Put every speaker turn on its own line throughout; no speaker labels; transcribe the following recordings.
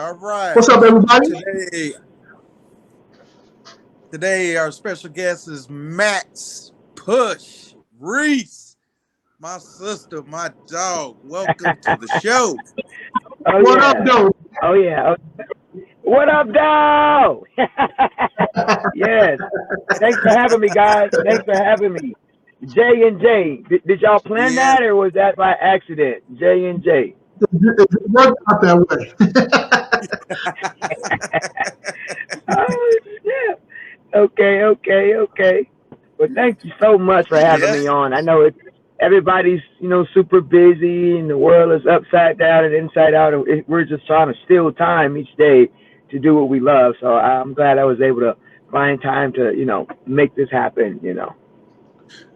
All right.
What's up, everybody?
Today our special guest is Maxann Reese. My sister, my dog. Welcome to the show.
Oh,
What
yeah.
up, though?
Oh, yeah. What up, dog? Yes. Thanks for having me, guys. Thanks for having me. J and J. Did y'all plan
Yeah.
that, or was that by accident? J and J.
It worked out that way.
Oh, shit. Okay. Well, thank you so much for having me on. I know everybody's, super busy and the world is upside down and inside out. And we're just trying to steal time each day to do what we love. So I'm glad I was able to find time to, make this happen,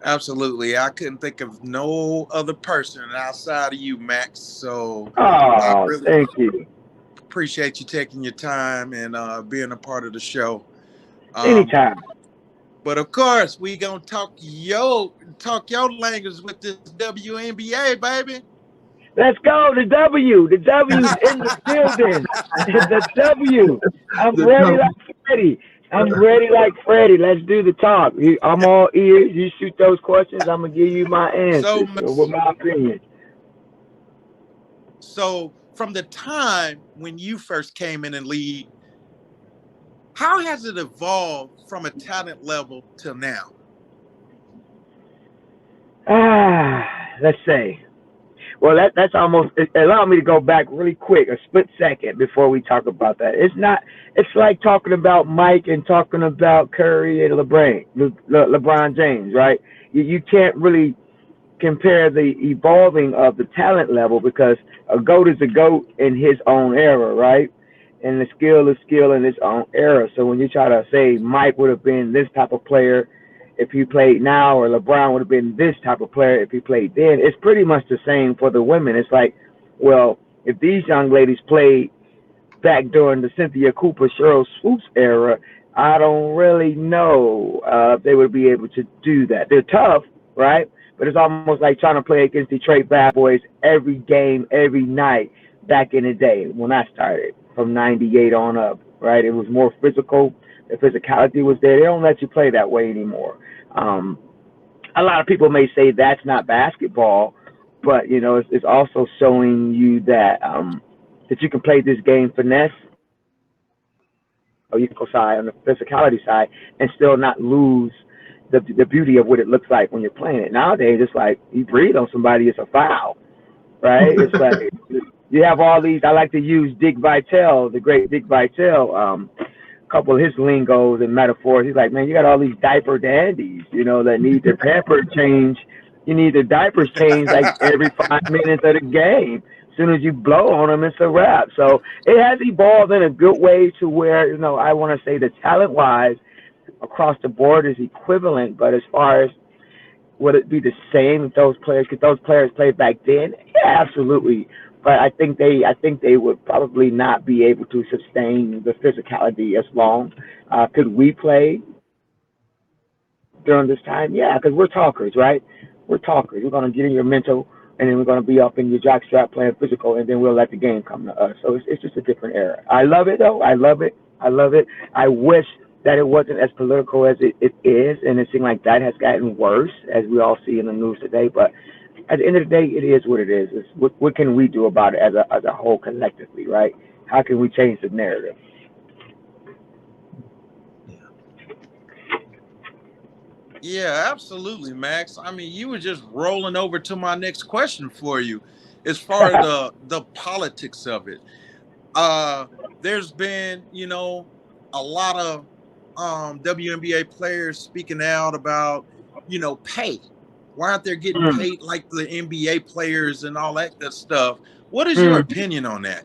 Absolutely. I couldn't think of no other person outside of you, Max. So I
Oh,
really
thank you.
appreciate you taking your time and being a part of the show.
Anytime.
But of course, we gonna talk your language with this WNBA, baby.
Let's go. The W. The W's in the building. The W. I'm ready like Freddie. Let's do the talk. I'm all ears. You shoot those questions. I'm going to give you my answers with my opinion.
So from the time when you first came in league, how has it evolved from a talent level to now?
Let's say. Well, that's almost, allow me to go back really quick, a split second before we talk about that. It's like talking about Mike and talking about Curry and LeBron James, right? You can't really compare the evolving of the talent level because a GOAT is a GOAT in his own era, right? And the skill is skill in its own era. So when you try to say Mike would have been this type of player if he played now, or LeBron would have been this type of player if he played then, it's pretty much the same for the women. It's like, well, if these young ladies played back during the Cynthia Cooper, Cheryl Swoops era, I don't really know if they would be able to do that. They're tough, right? But it's almost like trying to play against Detroit Bad Boys every game, every night back in the day when I started from 98 on up, right? It was more physical. The physicality was there. They don't let you play that way anymore. A lot of people may say that's not basketball, but it's also showing you that that you can play this game finesse, or you can go side on the physicality side and still not lose the beauty of what it looks like when you're playing it. Nowadays, it's like you breathe on somebody, it's a foul, right? It's like you have all these. I like to use Dick Vitale, the great Dick Vitale. Couple of his lingos and metaphors. He's like, man, you got all these diaper dandies, that need their pamper change. You need their diapers changed like every 5 minutes of the game. As soon as you blow on them, it's a wrap. So it has evolved in a good way to where, I want to say the talent-wise across the board is equivalent. But as far as would it be the same if could those players play back then? Yeah, absolutely. But I think they would probably not be able to sustain the physicality as long. Could we play during this time? Yeah, because we're talkers, right? We're talkers. We're going to get in your mental, and then we're going to be up in your jockstrap playing physical, and then we'll let the game come to us. So it's just a different era. I love it, though. I love it. I wish that it wasn't as political as it is, and it seems like that has gotten worse, as we all see in the news today. But at the end of the day, it is what it is. What can we do about it as a whole collectively, right? How can we change the narrative?
Yeah, absolutely, Max. I mean, you were just rolling over to my next question for you, as far as the politics of it. There's been, a lot of WNBA players speaking out about, pay. Why aren't they getting paid like the NBA players and all that good stuff? What is your opinion on that?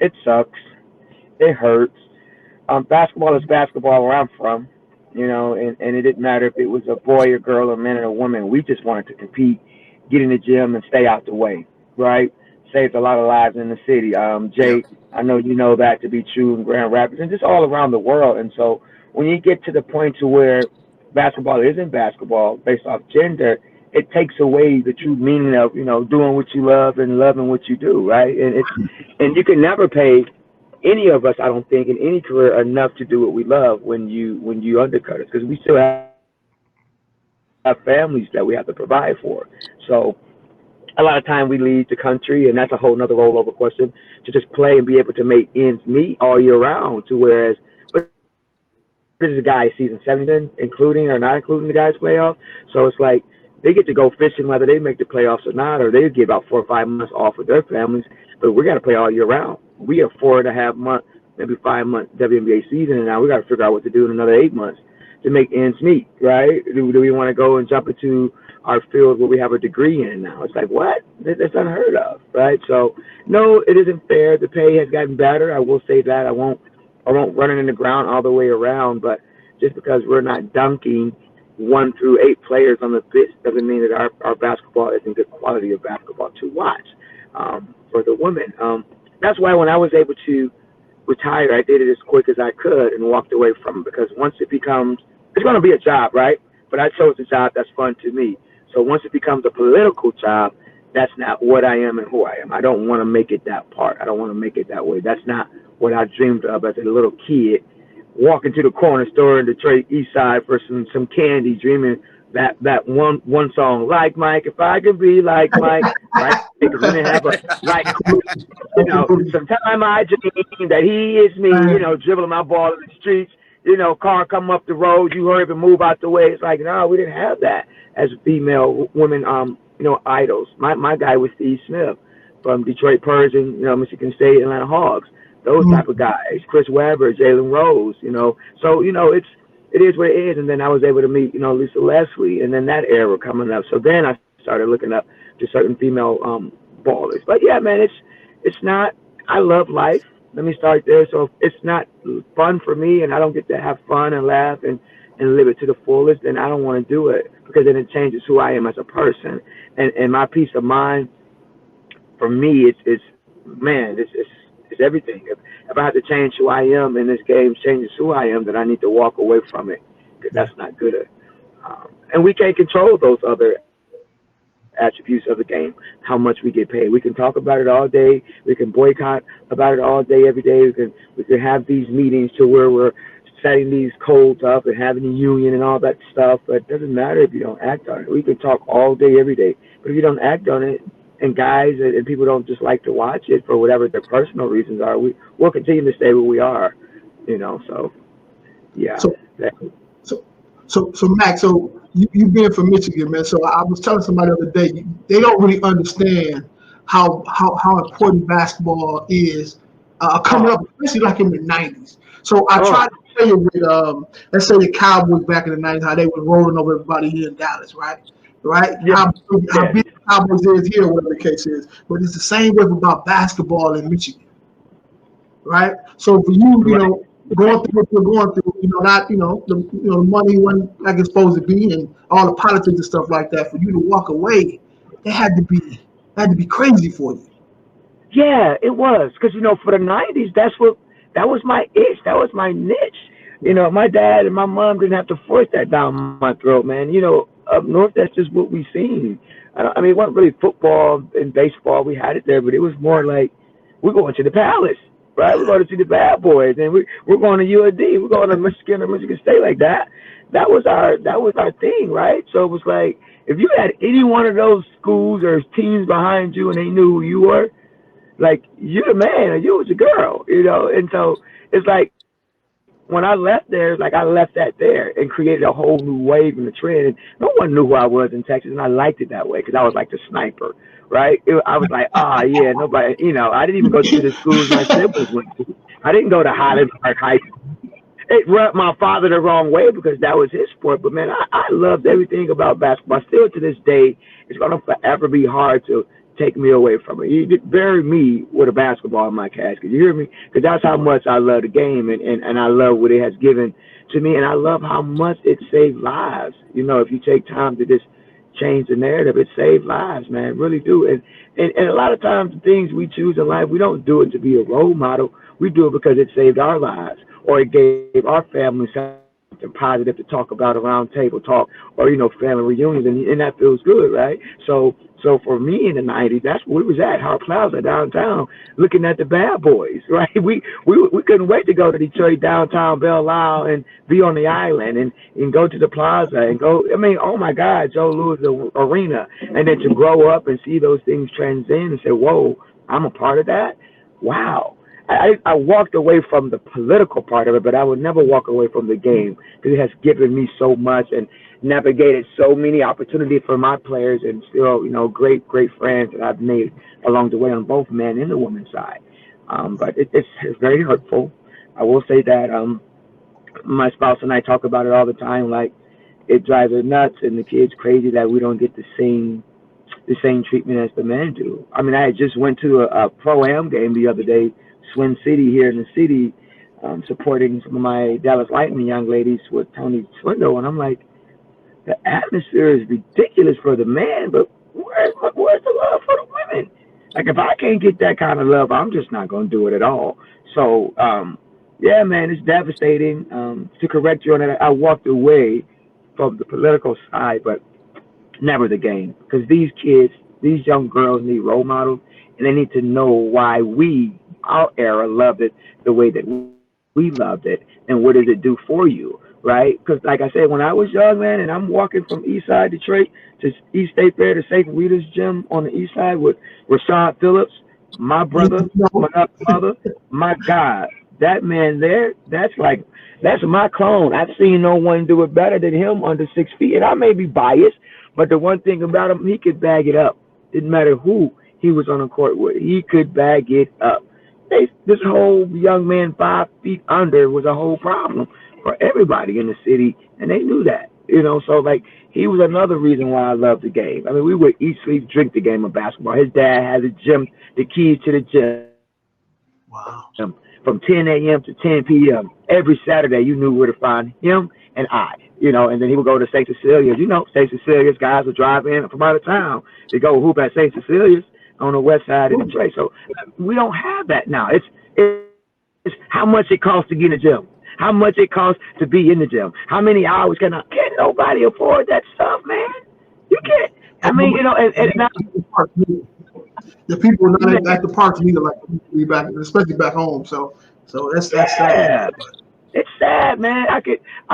It sucks. It hurts. Basketball is basketball where I'm from, and it didn't matter if it was a boy, a girl, a man, or a woman. We just wanted to compete, get in the gym, and stay out the way, right? Saved a lot of lives in the city. Jay, I know you know that to be true in Grand Rapids and just all around the world. And so when you get to the point to where basketball isn't basketball based off gender, it takes away the true meaning of doing what you love and loving what you do, right? And you can never pay any of us, I don't think, in any career enough to do what we love when you undercut us, because we still have families that we have to provide for. So a lot of time we leave the country, and that's a whole nother rollover question, to just play and be able to make ends meet all year round. To whereas, but this is a guy season 17, including or not including the guys playoffs. So it's like they get to go fishing whether they make the playoffs or not, or they get about 4 or 5 months off with their families. But we got to play all year round. We have 4.5 month, maybe 5 month WNBA season, and now we got to figure out what to do in another 8 months to make ends meet, right? Do we want to go and jump into our field where we have a degree in now? It's like, what? That's unheard of, right? So, no, it isn't fair. The pay has gotten better. I will say that. I won't run it in the ground all the way around, but just because we're not dunking 1 through 8 players on the pitch doesn't mean that our basketball isn't good quality of basketball to watch for the women. That's why when I was able to retire, I did it as quick as I could and walked away from it, because once it becomes, it's going to be a job, right? But I chose a job that's fun to me. So once it becomes a political job, that's not what I am and who I am. I don't want to make it that part. I don't want to make it that way. That's not what I dreamed of as a little kid, walking to the corner store in Detroit East Side for some candy, dreaming that one song, like Mike, if I could be like Mike, right? Because we didn't have a like, sometime I dream that he is me, dribbling my ball in the streets, car come up the road, you hurry up and move out the way. It's like, no, we didn't have that as female women, idols. My guy was Steve Smith from Detroit Persian, Michigan State, Atlanta Hawks, those type of guys, Chris Webber, Jalen Rose, So, it is what it is. And then I was able to meet, Lisa Leslie, and then that era coming up. So then I started looking up to certain female ballers. But yeah, man, it's not, I love life. Let me start there. So if it's not fun for me and I don't get to have fun and laugh and live it to the fullest, then I don't want to do it, because then it changes who I am as a person. And my peace of mind, for me, it's everything. If I have to change who I am in this game, changes who I am, then I need to walk away from it, because that's not good. And we can't control those other attributes of the game, how much we get paid. We can talk about it all day. We can boycott about it all day, every day. We can have these meetings to where we're setting these codes up and having a union and all that stuff, but it doesn't matter if you don't act on it. We can talk all day, every day, but if you don't act on it, and guys and people don't just like to watch it for whatever their personal reasons are, we'll continue to stay where we are, so yeah.
So Max, so you being from Michigan, man. So I was telling somebody the other day, they don't really understand how important basketball is coming up, especially like in the '90s. So I tried to tell you with let's say the Cowboys back in the '90s, how they were rolling over everybody here in Dallas, right?
Yeah.
How big the Cowboys is here, whatever the case is. But it's the same way about basketball in Michigan, right? So for you, going through what you're going through, not the money wasn't like it's supposed to be, and all the politics and stuff like that. For you to walk away, it had to be crazy for you.
Yeah, it was, because for the '90s, that was my itch, that was my niche. My dad and my mom didn't have to force that down my throat, man. Up north, that's just what we seen. It wasn't really football and baseball. We had it there, but it was more like we're going to the Palace, right? We're going to see the bad boys, and we're going to UAD. We're going to Michigan or Michigan State like that. That was our thing, right? So it was like, if you had any one of those schools or teams behind you and they knew who you were, like, you're the man or you was a girl, And so it's like, when I left there, it's like I left that there and created a whole new wave in the trend. And no one knew who I was in Texas, and I liked it that way, because I was like the sniper, right? I was like, yeah, nobody, I didn't even go to the schools my siblings went to. I didn't go to Highland Park High School. It rubbed my father the wrong way, because that was his sport. But, man, I loved everything about basketball. Still to this day, it's going to forever be hard to take me away from it. You bury me with a basketball in my casket. You hear me? Because that's how much I love the game, and I love what it has given to me, and I love how much it saved lives. If you take time to just change the narrative, it saved lives, man. It really do. And a lot of times, the things we choose in life, we don't do it to be a role model. We do it because it saved our lives, or it gave our family something something positive to talk about around table talk or, family reunions, and that feels good, right? So for me in the 90s, that's where we was at, Hart Plaza downtown, looking at the bad boys, right? We couldn't wait to go to Detroit downtown Belle Isle and be on the island and go to the plaza and go, I mean, oh my God, Joe Louis Arena. And then to grow up and see those things transcend and say, whoa, I'm a part of that. Wow. I walked away from the political part of it, but I would never walk away from the game because it has given me so much and navigated so many opportunities for my players and still, great friends that I've made along the way on both men and the women's side. But it's very hurtful. I will say that my spouse and I talk about it all the time. Like, it drives her nuts and the kids crazy that we don't get the same treatment as the men do. I mean, I just went to a pro-am game the other day, Swin City here in the city, supporting some of my Dallas Lightning young ladies with Tony Swindle, and I'm like, the atmosphere is ridiculous for the men, but where's the love for the women? Like, if I can't get that kind of love, I'm just not going to do it at all. So, yeah, man, it's devastating. To correct you on that, I walked away from the political side, but never the game, because these kids, these young girls need role models, and they need to know why our era loved it the way that we loved it, and what does it do for you, right? Because like I said, when I was young, man, and I'm walking from East Side Detroit to East State Fair to St. Rita's Gym on the East Side with Rashad Phillips, my brother, my mother, my God, that man there, that's my clone. I've seen no one do it better than him under 6 feet, and I may be biased, but the one thing about him, he could bag it up. Didn't matter who he was on the court with, he could bag it up. This whole young man 5 feet under was a whole problem for everybody in the city, and they knew that, So, like, he was another reason why I loved the game. I mean, we would eat, sleep, drink the game of basketball. His dad had the keys to the gym.
Wow.
From 10 a.m. to 10 p.m. every Saturday, you knew where to find him and I, and then he would go to St. Cecilia's. St. Cecilia's guys would drive in from out of town to go hoop at St. Cecilia's on the west side of Detroit. So we don't have that now. It's how much it costs to get in the gym, how much it costs to be in the gym, how many hours can't nobody afford that stuff, man. You can't. I mean, and now,
the people not at the parks either, like we back, especially back home. So that's sad.
It's sad, man. I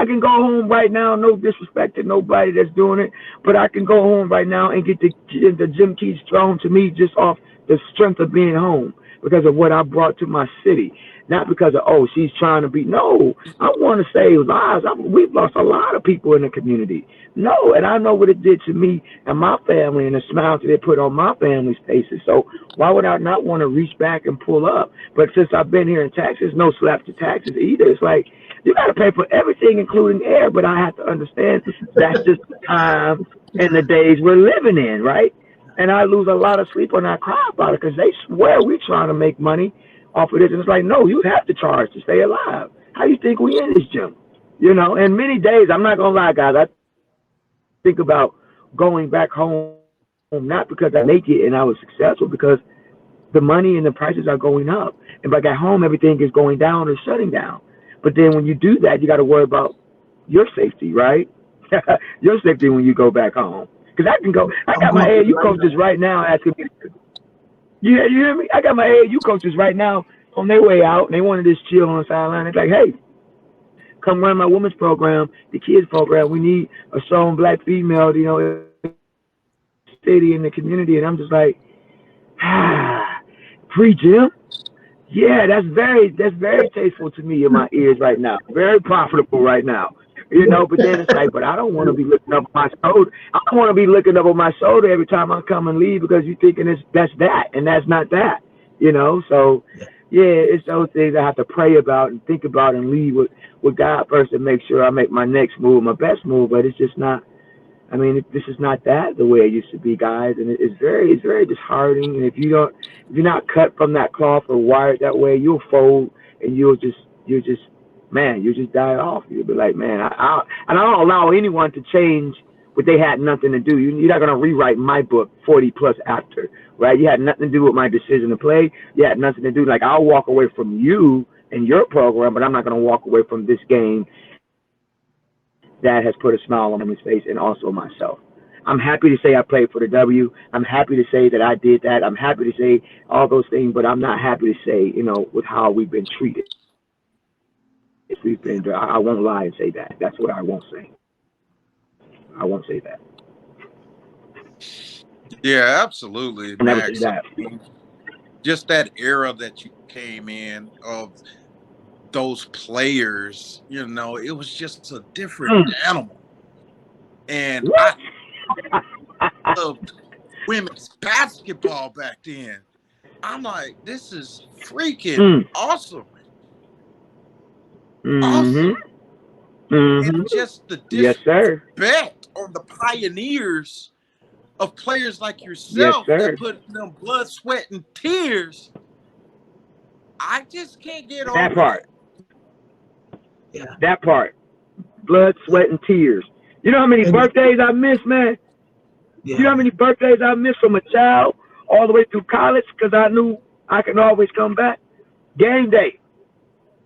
can go home right now. No disrespect to nobody that's doing it, but I can go home right now and get the gym keys thrown to me just off the strength of being home because of what I brought to my city. Not because of, she's trying to be. No, I want to save lives. We've lost a lot of people in the community. No, and I know what it did to me and my family and the smiles that it put on my family's faces. So why would I not want to reach back and pull up? But since I've been here in Texas, no slap to taxes either. It's like, you got to pay for everything, including air. But I have to understand that's just the time and the days we're living in, right? And I lose a lot of sleep when I cry about it because they swear we're trying to make money off of this. And it's like, no, you have to charge to stay alive. How you think we in this gym? And many days, I'm not going to lie, guys, I think about going back home, not because I make it and I was successful, because the money and the prices are going up. And back at home, everything is going down or shutting down. But then when you do that, you got to worry about your safety, right? Your safety when you go back home. Because I got my AAU coaches right now asking me, you hear me? I got my AAU coaches right now on their way out, and they wanted to just chill on the sideline. It's like, hey, come run my women's program, the kids program. We need a strong black female, city in the community. And I'm just like, pre-gym? Yeah, that's very tasteful to me in my ears right now. Very profitable right now. But then it's like, but I don't want to be looking up my shoulder. I don't want to be looking up on my shoulder every time I come and leave because you're thinking that's that and that's not that. So yeah, it's those things I have to pray about and think about and leave with God first and make sure I make my next move, my best move. But it's just not. I mean, this is not that the way it used to be, guys, and it's very disheartening. And if you're not cut from that cloth or wired that way, you'll fold and you'll just die off. You'll be like, man, I don't allow anyone to change what they had nothing to do. You're not gonna rewrite my book 40 plus after, right? You had nothing to do with my decision to play. You had nothing to do. Like, I'll walk away from you and your program, but I'm not gonna walk away from this game that has put a smile on his face, and also myself. I'm happy to say I played for the W. I'm happy to say that I did that. I'm happy to say all those things, but I'm not happy to say, with how we've been treated. I won't lie and say that. That's what I won't say. I won't say that.
Yeah, absolutely,
I'll never say
Max.
that.
I mean, just that era that you came in of those players, it was just a different animal. And I loved women's basketball back then. I'm like, this is freaking awesome. Awesome. And just the disrespect on the pioneers of players like yourself that put in them blood, sweat, and tears. I just can't get over
that part.
Yeah.
That part. Blood, sweat, and tears. You know how many birthdays I missed, man?
Yeah.
You know how many birthdays I missed from a child all the way through college because I knew I can always come back? Game day.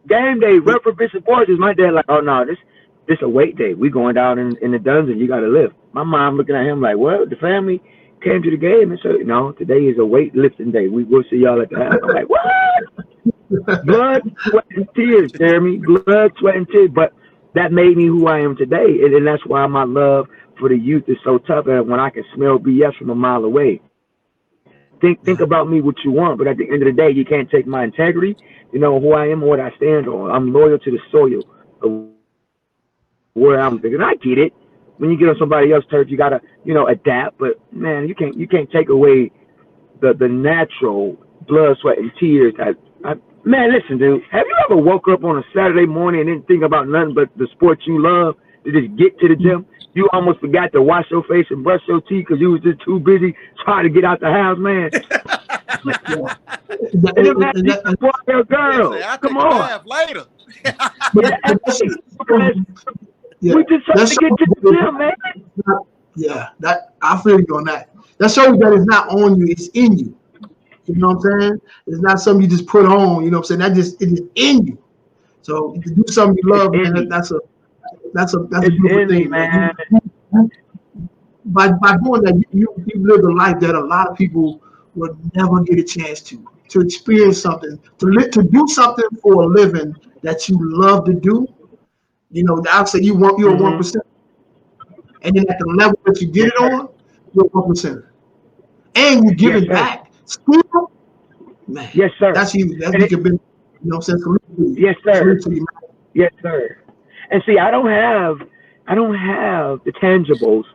Referee Bishop Borges. My dad like, oh no, this a weight day. We going down in the dungeon. You got to lift. My mom looking at him like, what? The family came to the game and said, no, today is a weightlifting day. We'll see y'all at the house. I'm like, what? Blood, sweat, and tears, Jeremy. Blood, sweat, and tears. But that made me who I am today, and that's why my love for the youth is so tough. And when I can smell BS from a mile away, think about me what you want, but at the end of the day, you can't take my integrity. You know who I am and what I stand on. I'm loyal to the soil of where I'm thinking. I get it. When you get on somebody else's turf, you gotta, adapt. But man, you can't take away the natural blood, sweat, and tears. Man, listen, dude. Have you ever woke up on a Saturday morning and didn't think about nothing but the sport you love to just get to the gym? You almost forgot to wash your face and brush your teeth because you was just too busy trying to get out the house, man. Girl, come on.
Later.
We just trying to get to the gym, man.
Yeah, I feel you on that. That shows that it's not on you; it's in you. You know what I'm saying? It's not something you just put on. You know what I'm saying? It is in you. So to do something you love, man, that's a beautiful thing, man. By doing that, you live a life that a lot of people will never get a chance to experience something, to do something for a living that you love to do. I'll say you're 1%, and then at the level that you get it on, you're 1%, and you're giving back. Still, man,
yes, sir.
That's you. That's you can be.
Yes, sir. Yes, sir. And see, I don't have the tangibles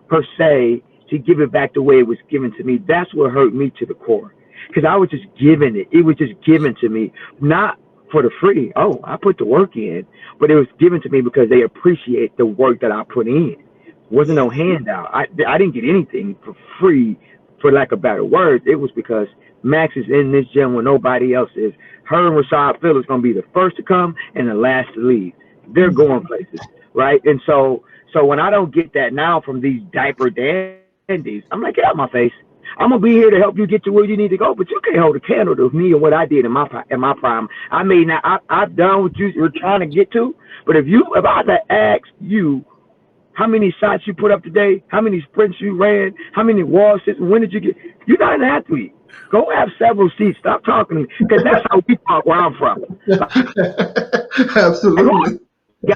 per se to give it back the way it was given to me. That's what hurt me to the core, because I was just given it. It was just given to me, not for the free. Oh, I put the work in, but it was given to me because they appreciate the work that I put in. It wasn't no handout. I didn't get anything for free, for lack of better words. It was because Max is in this gym when nobody else is. Her and Rashad Phillips going to be the first to come and the last to leave. They're going places, right? And so when I don't get that now from these diaper dandies, I'm like, get out my face. I'm gonna be here to help you get to where you need to go, but you can't hold a candle to me and what I did in my prime. I mean, I've done what you're trying to get to, but if I had to ask you how many shots you put up today, how many sprints you ran, how many wall sits, and when did you get? You're not an athlete. Go have several seats. Stop talking to me, because that's how we talk where I'm from.
Absolutely.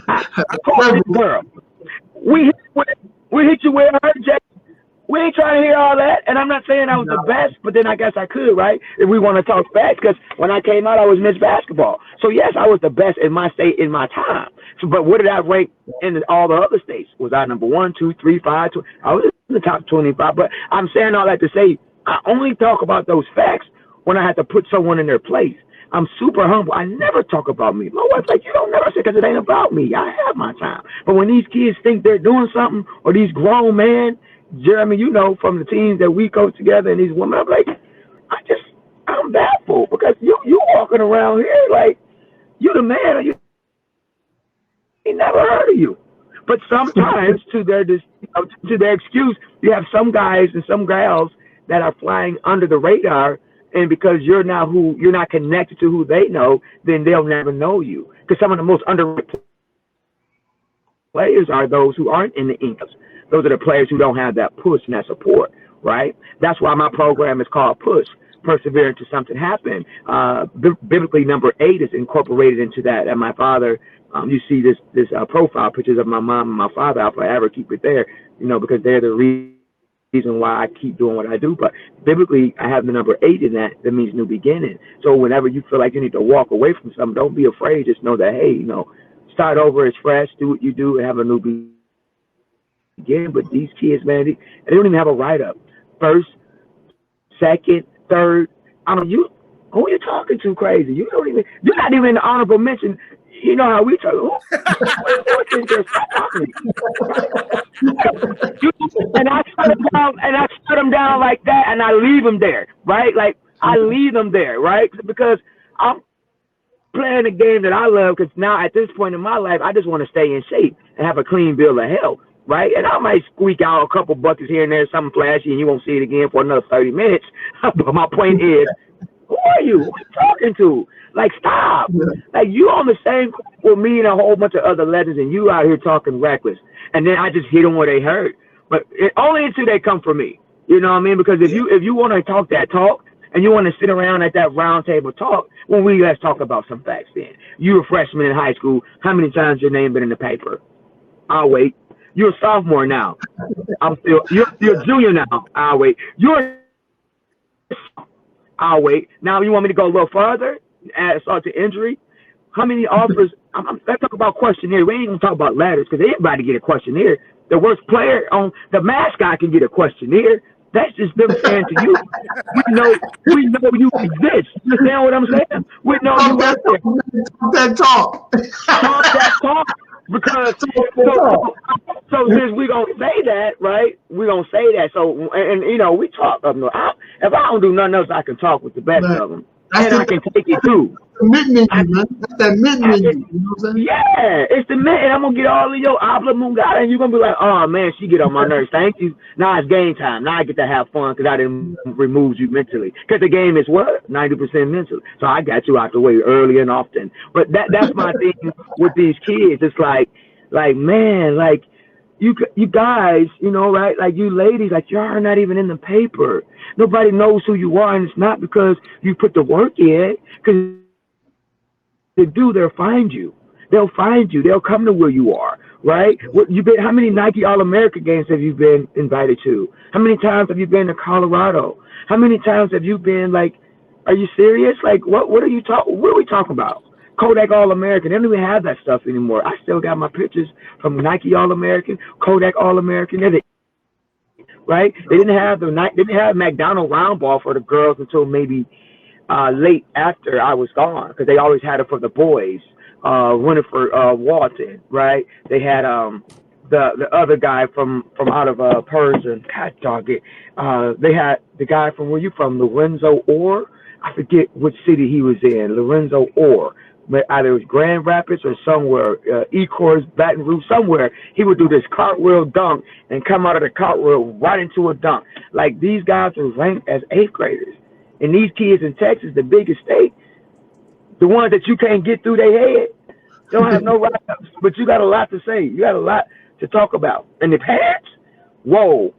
God, girl. We hit you where it hurt, Jay. We ain't trying to hear all that. And I'm not saying I was the best, but then I guess I could, right? If we want to talk facts, because when I came out, I was Miss Basketball. So, yes, I was the best in my state in my time. So, but what did I rank in all the other states? Was I number 1, 2, 3, 5? I was in the top 25. But I'm saying all that to say I only talk about those facts when I had to put someone in their place. I'm super humble. I never talk about me. My wife's like, you don't never say, because it ain't about me. I have my time. But when these kids think they're doing something, or these grown men, Jeremy, from the teams that we coach together, and these women, I'm like, I'm baffled, because you walking around here like you the man, or you ain't never heard of you. But sometimes to their excuse, you have some guys and some gals that are flying under the radar, and because you're not connected to who they know, then they'll never know you. Because some of the most underrated players are those who aren't in the incomes. Those are the players who don't have that push and that support, right? That's why my program is called Push, Persevering to Something Happen. Biblically, number 8 is incorporated into that. And my father, you see this profile pictures of my mom and my father. I'll forever keep it there, because they're the reason why I keep doing what I do. But biblically, I have the number 8 in that. That means new beginning. So whenever you feel like you need to walk away from something, don't be afraid. Just know that, hey, start over as fresh, do what you do, and have a new beginning. But these kids, man, they don't even have a write-up. First, second, third. Who are you talking to crazy? You're not even in the honorable mention. You know how we talk. And I shut them down like that, and I leave them there, right? Like, I leave them there, right? Because I'm playing a game that I love, because now at this point in my life, I just want to stay in shape and have a clean bill of health, right? And I might squeak out a couple buckets here and there, something flashy, and you won't see it again for another 30 minutes. But my point is, who are you? Who are you talking to? Like, stop. Like, you on the same with me and a whole bunch of other legends, and you out here talking reckless. And then I just hit them where they hurt. But only until they come for me. You know what I mean? Because if you want to talk that talk, and you want to sit around at that round table talk, let's talk about some facts then. You're a freshman in high school. How many times your name been in the paper? I'll wait. You're a sophomore now. You're a junior now. I'll wait. I'll wait. Now you want me to go a little further? Add assault to injury? How many offers? Let's talk about questionnaire. We ain't gonna talk about ladders, because everybody get a questionnaire. The worst player on the mascot can get a questionnaire. That's just them saying to you, we know you exist. You understand what I'm saying? We know you out there.
Talk that talk.
Talk that talk. Because so since we gonna say that, right? We gonna say that. So and we talk up north. If I don't do nothing else, I can talk with the best of them, and I can take it too.
Mid-menu, man. That's that mid-menu. You know what I'm saying?
Yeah, it's the mid, and I'm gonna get all of your habla mungada, and you're gonna be like, oh man, she get on my nerves. Thank you. Now it's game time. Now I get to have fun because I didn't remove you mentally. Because the game is what? 90% mental. So I got you out the way early and often. But that's my thing with these kids. It's like man, like you guys, right? Like you ladies, like y'all not even in the paper. Nobody knows who you are, and it's not because you put the work in. Because they do, they'll find you. They'll find you. They'll come to where you are, right? How many Nike All-America games have you been invited to? How many times have you been to Colorado? How many times have you been, like, are you serious? Like, what are we talking about? Kodak All-American. They don't even have that stuff anymore. I still got my pictures from Nike All-American, Kodak All-American. Right? They didn't have McDonald round ball for the girls until maybe late after I was gone, because they always had it for the boys. Winifred Walton, right? They had the other guy from out of Persian. God dog it. They had the guy from, where you from? Lorenzo Orr? I forget which city he was in. Lorenzo Orr. Either it was Grand Rapids or somewhere, Ecorse, Baton Rouge, somewhere. He would do this cartwheel dunk and come out of the cartwheel right into a dunk. Like, these guys are ranked as 8th graders. And these kids in Texas, the biggest state, the ones that you can't get through their head, don't have no write-ups. But you got a lot to say. You got a lot to talk about. And the parents, whoa,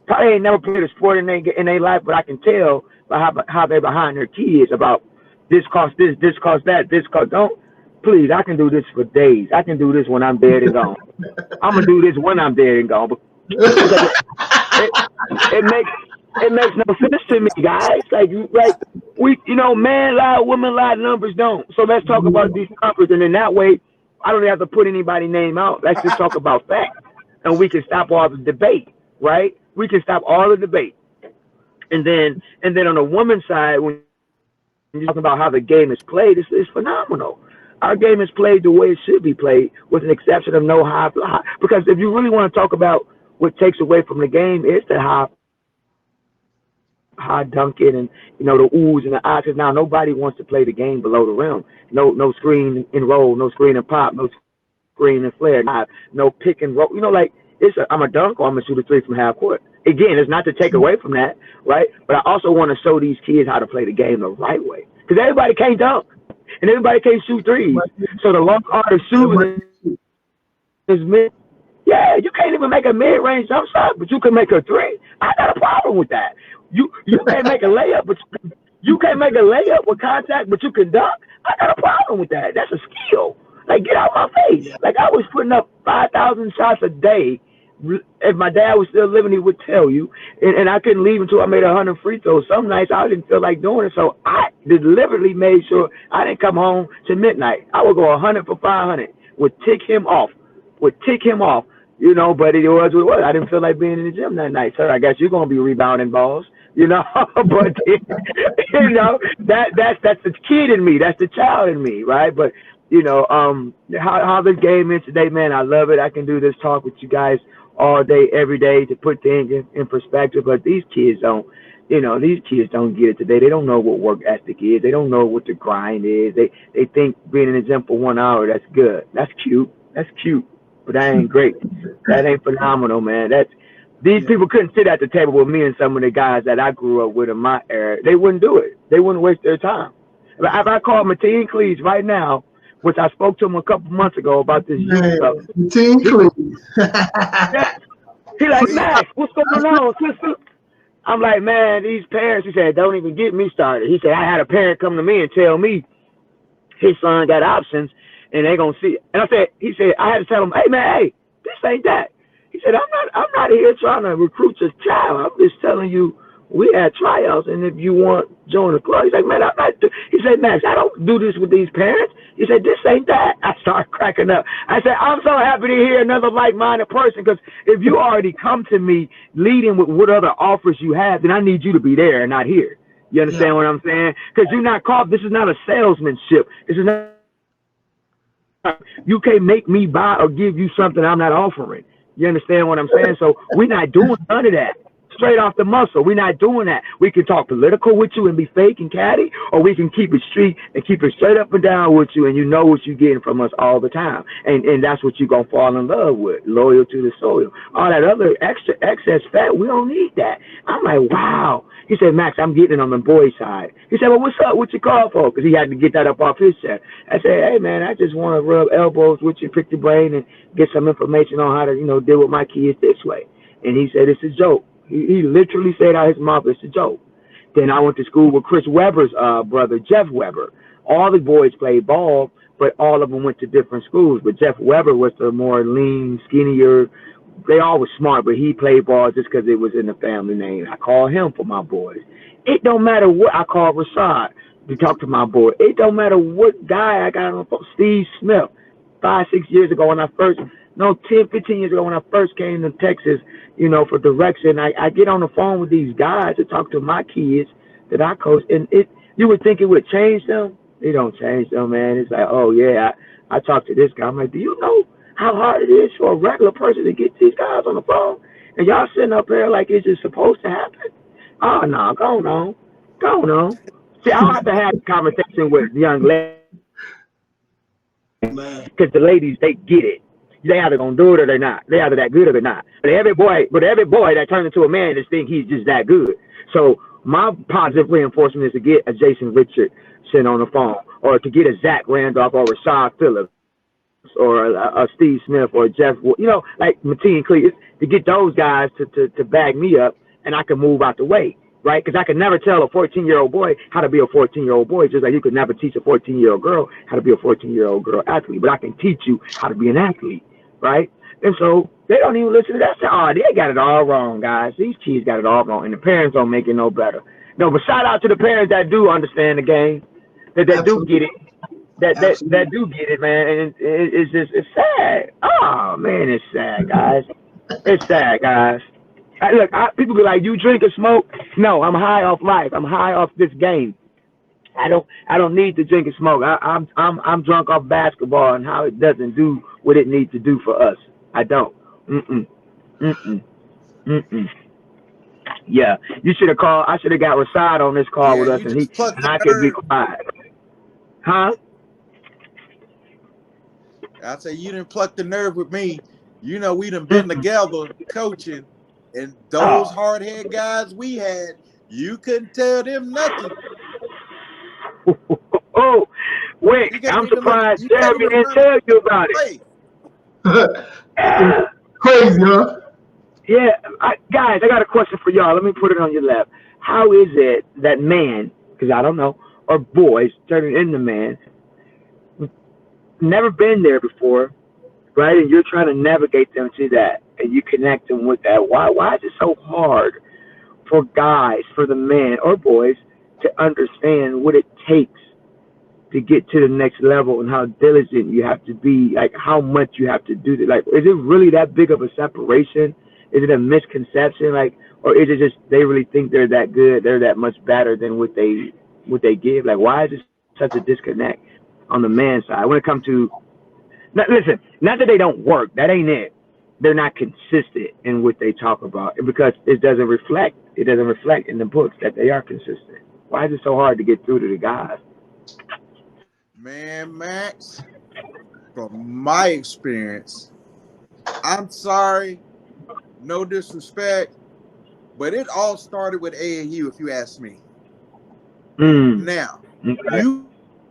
probably ain't never played a sport in their life, but I can tell by how they're behind their kids about this cost this cost that, this cost don't. Please, I can do this for days. I can do this when I'm dead and gone. I'm going to do this when I'm dead and gone. It makes no sense to me, guys. Like we, man lie, woman lie, numbers don't. So let's talk about these numbers, and in that way, I don't have to put anybody's name out. Let's just talk about facts, and we can stop all the debate, right? We can stop all the debate, and then on the woman's side, when you're talking about how the game is played, it's phenomenal. Our game is played the way it should be played, with an exception of no high fly. Because if you really want to talk about what takes away from the game, it's the high dunking and the oohs and the ahs. Now nobody wants to play the game below the rim. No screen and roll, no screen and pop, no screen and flare, no pick and roll. I'm a dunk or I'm gonna shoot a 3 from half court. Again, it's not to take away from that, right? But I also want to show these kids how to play the game the right way, because everybody can't dunk and everybody can't shoot threes. So the long art of shooting is mid. Yeah, you can't even make a mid-range jump shot, but you can make a three. I got a problem with that. You can't make a layup, but you can't make a layup with contact, but you can dunk. I got a problem with that. That's a skill. Like, get out my face. Like, I was putting up 5,000 shots a day. If my dad was still living, he would tell you. And I couldn't leave until I made 100 free throws. Some nights I didn't feel like doing it, so I deliberately made sure I didn't come home till midnight. I would go 100 for 500. Would tick him off. You know, but it was what it was. I didn't feel like being in the gym that night, sir. I guess you're gonna be rebounding balls, you know. But you know, that's the kid in me. That's the child in me, right? But you know, how this game is today, man. I love it. I can do this talk with you guys all day, every day to put things in perspective. But these kids don't, you know, these kids don't get it today. They don't know what work ethic is. They don't know what the grind is. They think being in the gym for 1 hour, that's good. That's cute. But that ain't great. That ain't phenomenal, man. These people couldn't sit at the table with me and some of the guys that I grew up with in my era. They wouldn't do it. They wouldn't waste their time. If I called Maxann Reese right now, which I spoke to him a couple months ago about this youth stuff.
Maxann Reese.
Yeah. He like, Max, what's going on, sister? I'm like, man, these parents, he said, don't even get me started. He said, I had a parent come to me and tell me his son got options and they gonna see it. And he said, I had to tell him, hey man, hey, this ain't that. He said, I'm not here trying to recruit your child. I'm just telling you, we had tryouts, and if you want to join the club, he's like, man, I'm not. He said, Max, I don't do this with these parents. He said, this ain't that. I started cracking up. I said, I'm so happy to hear another like-minded person, because if you already come to me leading with what other offers you have, then I need you to be there and not here. You understand what I'm saying? Because you're not called. This is not a salesmanship. This is not. You can't make me buy or give you something I'm not offering. You understand what I'm saying? So we're not doing none of that. Straight off the muscle. We're not doing that. We can talk political with you and be fake and catty, or we can keep it street and keep it straight up and down with you, and you know what you're getting from us all the time. And that's what you're going to fall in love with, loyal to the soil. All that other excess fat, we don't need that. I'm like, wow. He said, Max, I'm getting it on the boy side. He said, well, what's up? What you call for? Because he had to get that up off his chest. I said, hey, man, I just want to rub elbows with you, pick your brain, and get some information on how to, you know, deal with my kids this way. And he said, it's a joke. He literally said out his mouth, it's a joke. Then I went to school with Chris Webber's brother, Jeff Webber. All the boys played ball, but all of them went to different schools. But Jeff Webber was the more lean, skinnier. They all were smart, but he played ball just because it was in the family name. I call him for my boys. It don't matter what. I call Rashad to talk to my boy. It don't matter what guy I got on the phone. Steve Smith, 5-6 years ago when I first, 10, 15 years ago when I first came to Texas, you know, for direction, I get on the phone with these guys to talk to my kids that I coach, and you would think it would change them. It don't change them, man. It's like, oh yeah, I talked to this guy. I'm like, do you know how hard it is for a regular person to get these guys on the phone? And y'all sitting up there like it's just supposed to happen? Oh no, go on. See, I don't have to have a conversation with young ladies because the ladies, they get it. They either gonna do it or they're not. They either that good or they're not. But every boy that turns into a man just think he's just that good. So my positive reinforcement is to get a Jason Richardson on the phone, or to get a Zach Randolph or Rashad Phillips or a Steve Smith or Jeff, you know, like Maxann Reese, to get those guys to bag me up, and I can move out the way, right? Because I can never tell a 14-year-old boy how to be a 14-year-old boy, just like you could never teach a 14-year-old girl how to be a 14-year-old girl athlete. But I can teach you how to be an athlete. Right? And so they don't even listen to that. Say, oh, they got it all wrong, guys. These kids got it all wrong, and the parents don't make it no better. No, but shout out to the parents that do understand the game, that do get it, that do get it, man. And it's sad. Oh man, it's sad, guys. It's sad, guys. Look, people be like, you drink or smoke? No, I'm high off life. I'm high off this game. I don't need to drink and smoke. I'm drunk off basketball and how it doesn't do what it needs to do for us. I don't. Yeah, you should have called. I should have got Rashad on this call with us, and I could be quiet. Huh?
I say you didn't pluck the nerve with me. You know, we done been together coaching, and those hard-head guys we had, you couldn't tell them nothing.
Oh, wait, I'm surprised Jeremy didn't tell you about it.
Crazy, huh?
Yeah, guys, I got a question for y'all. Let me put it on your lap. How is it that man, because I don't know, or boys turning into man, never been there before, right? And you're trying to navigate them to that, and you connect them with that. Why is it so hard for guys, for the men or boys, to understand what it takes to get to the next level and how diligent you have to be, like how much you have to do? Like, is it really that big of a separation? Is it a misconception, like, or is it just they really think they're that good, they're that much better than what they give? Like, why is it such a disconnect on the man side when it comes to? Listen, not that they don't work, that ain't it. They're not consistent in what they talk about because it doesn't reflect. It doesn't reflect in the books that they are consistent. Why is it so hard to get through to the guys?
Man, Max, from my experience, I'm sorry, no disrespect, but it all started with AAU, if you ask me. Now, a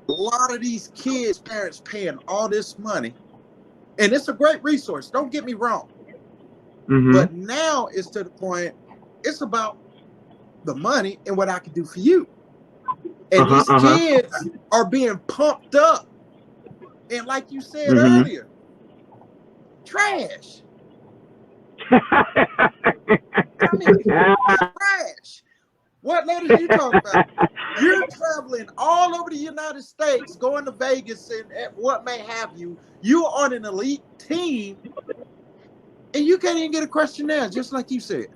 lot of these kids' parents paying all this money, and it's a great resource, don't get me wrong. But now it's to the point, it's about the money and what I can do for you. And these kids are being pumped up. And like you said earlier, trash. I mean, trash. What letters are you talking about? You're traveling all over the United States, going to Vegas and what may have you. You're on an elite team, and you can't even get a questionnaire, just like you said.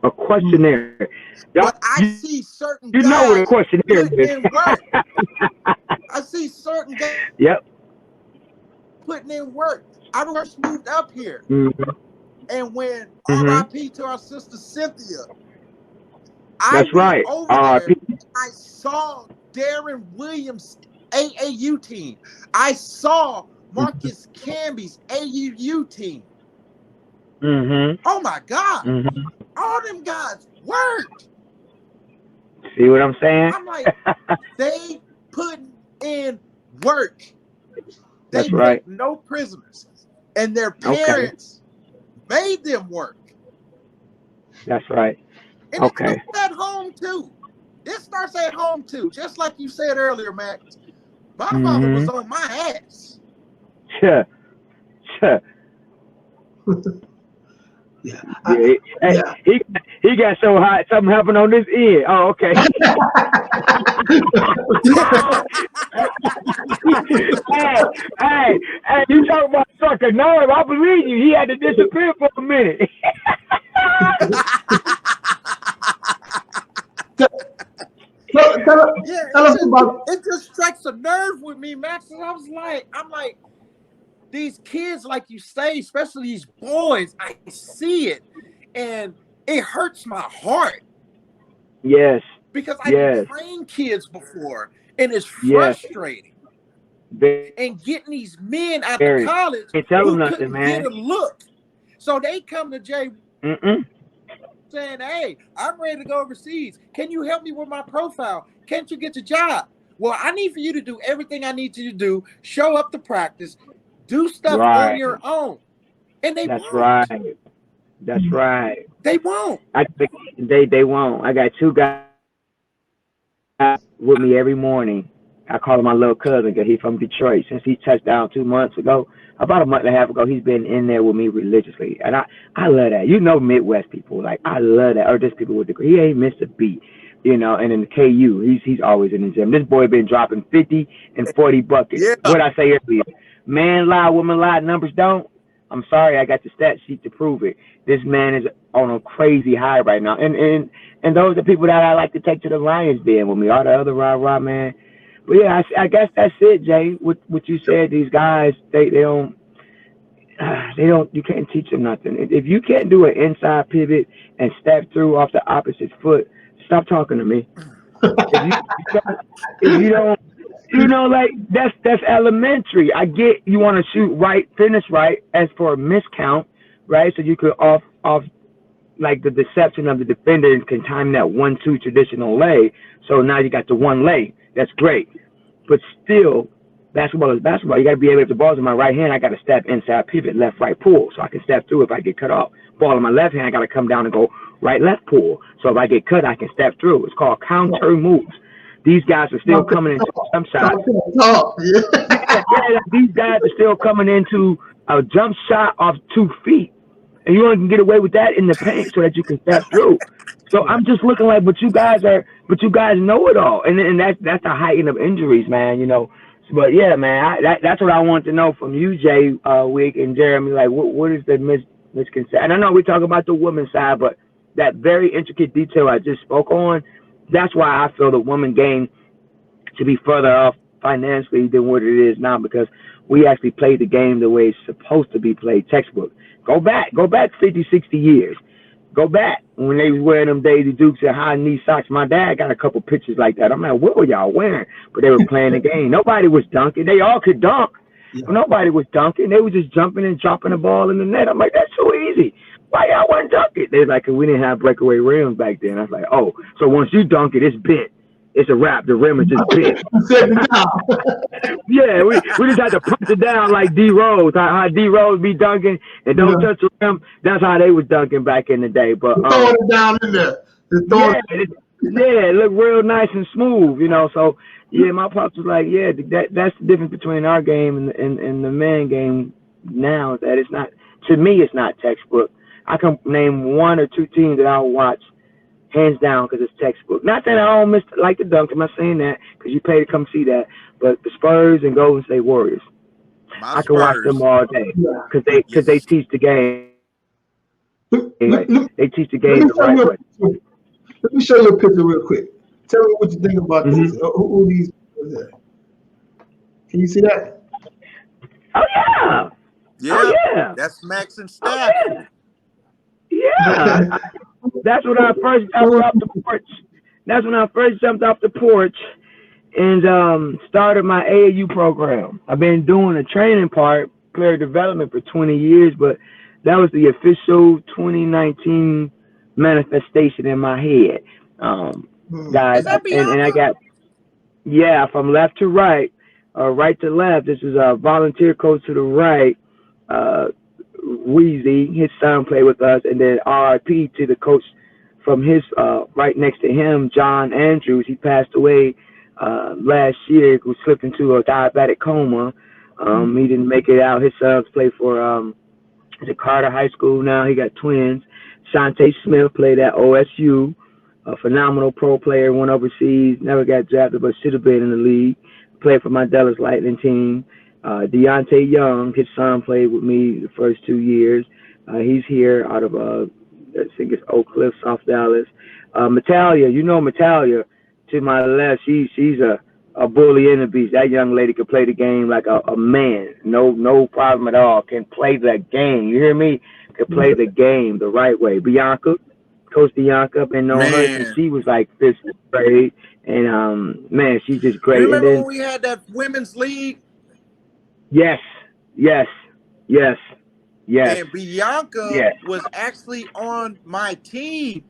A questionnaire.
But I see certain guys
know what a questionnaire
putting in work. I see certain guys putting in work. I first moved up here. And when RIP to our sister Cynthia, I went over there and I saw Darren Williams' AAU team. I saw Marcus Camby's AAU team. Oh my God. All them guys worked.
See what I'm saying?
I'm like, they put in work. They
That's right.
no prisoners. And their parents made them work.
That's right.
And it starts at home too. It starts at home too. Just like you said earlier, Max. My mama was on my ass.
Yeah. He got so hot, something happened on this end. Oh, okay. hey, you talk about sucker nerve. I believe you. He had to disappear for a minute.
It just strikes a nerve with me, Max. And I'm like, these kids, like you say, especially these boys, I see it, and it hurts my heart.
Yes.
Because I've trained kids before, and it's frustrating. And getting these men out of college who couldn't get a look. So they come to Jay saying, hey, I'm ready to go overseas. Can you help me with my profile? Can't you get the job? Well, I need for you to do everything I need you to do, show up to practice, do stuff on your own. And they won't.
That's right.
They won't.
They won't. I got two guys with me every morning. I call him my little cousin because he's from Detroit. Since he touched down 2 months ago, about a month and a half ago, he's been in there with me religiously. And I love that. You know Midwest people. Like, I love that. Or just people with degree. He ain't missed a beat. You know, and in the KU, he's always in the gym. This boy been dropping 50 and 40 buckets. Yeah. What I say earlier, man lie, woman lie, numbers don't. I'm sorry, I got the stat sheet to prove it. This man is on a crazy high right now. And those are people that I like to take to the Lions Den with me. All the other rah-rah, man. But yeah, I guess that's it, Jay. What you said, these guys, they don't, you can't teach them nothing. If you can't do an inside pivot and step through off the opposite foot, stop talking to me. If you don't, you know, like that's elementary. I get you want to shoot right, finish right, as for a miscount, right? So you could off like the deception of the defender can time that 1-2 traditional lay. So now you got the one lay. That's great. But still, Basketball is basketball. You got to be able, if the ball's in my right hand, I got to step inside pivot, left, right, pull, so I can step through if I get cut off. Ball in my left hand, I got to come down and go right, left, pull. So if I get cut, I can step through. It's called counter moves. These guys are still coming into jump shots. These guys are still coming into a jump shot off 2 feet. And you only can get away with that in the paint so that you can step through. So I'm just looking like, but you guys know it all. And that's the heighten of injuries, man, you know. But yeah, man, that's what I want to know from you, Jay, Wick and Jeremy. Like, what is the misconception? And I know we talk about the women's side, but that very intricate detail I just spoke on, that's why I feel the women game to be further off financially than what it is now, because we actually played the game the way it's supposed to be played, textbook. Go back 50, 60 years. Go back when they was wearing them Daisy Dukes and high knee socks. My dad got a couple pictures like that. I'm like, what were y'all wearing? But they were playing the game. Nobody was dunking. They all could dunk. Yeah. But nobody was dunking. They were just jumping and dropping the ball in the net. I'm like, that's so easy. Why y'all weren't dunking? They're like, we didn't have breakaway rims back then. I was like, oh, so once you dunk it, it's bent. It's a wrap. The rim is just bent. Yeah, we just had to punch it down like D Rose. How D Rose be dunking and don't touch the rim. That's how they was dunking back in the day. But
throw it down in there.
It looked real nice and smooth, you know. So yeah, my pops was like, yeah, that's the difference between our game and the man game now. That it's not, to me, it's not textbook. I can name 1 or 2 teams that I'll watch hands down because it's textbook. Not that I don't like the dunk. I'm not saying that because you pay to come see that. But the Spurs and Golden State Warriors, I can watch them all day because they teach the game. They teach the game the right way.
Let me show you a picture real quick. Tell me what you think about this. Who these people are? Can you see that?
Oh yeah.
Yeah. That's Maxann staff.
Yeah. That's when I first jumped off the porch. That's when I first jumped off the porch and started my AAU program. I've been doing the training part, player development, for 20 years, but that was the official 2019 manifestation in my head. Guys, and I got, from left to right, right to left. This is a volunteer coach to the right, Weezy, his son played with us, and then RIP to the coach from his right next to him, John Andrews. He passed away last year, who slipped into a diabetic coma. He didn't make it out. His sons play for Carter High School now. He got twins. Shante Smith played at OSU, a phenomenal pro player, went overseas, never got drafted, but should have been in the league. Played for my Dallas Lightning team. Deontay Young, his son, played with me the first 2 years. He's here out of, I think it's Oak Cliff, South Dallas. Metalia, you know Metalia, to my left, she's a bully and a beast. That young lady could play the game like a man. No problem at all. Can play the game. You hear me? Could play the game the right way. Bianca, Coach Bianca, been knowing her since she was like 5th grade. And, man, she's just great.
You remember
and then,
when we had that women's league?
Yes.
And Bianca was actually on my team,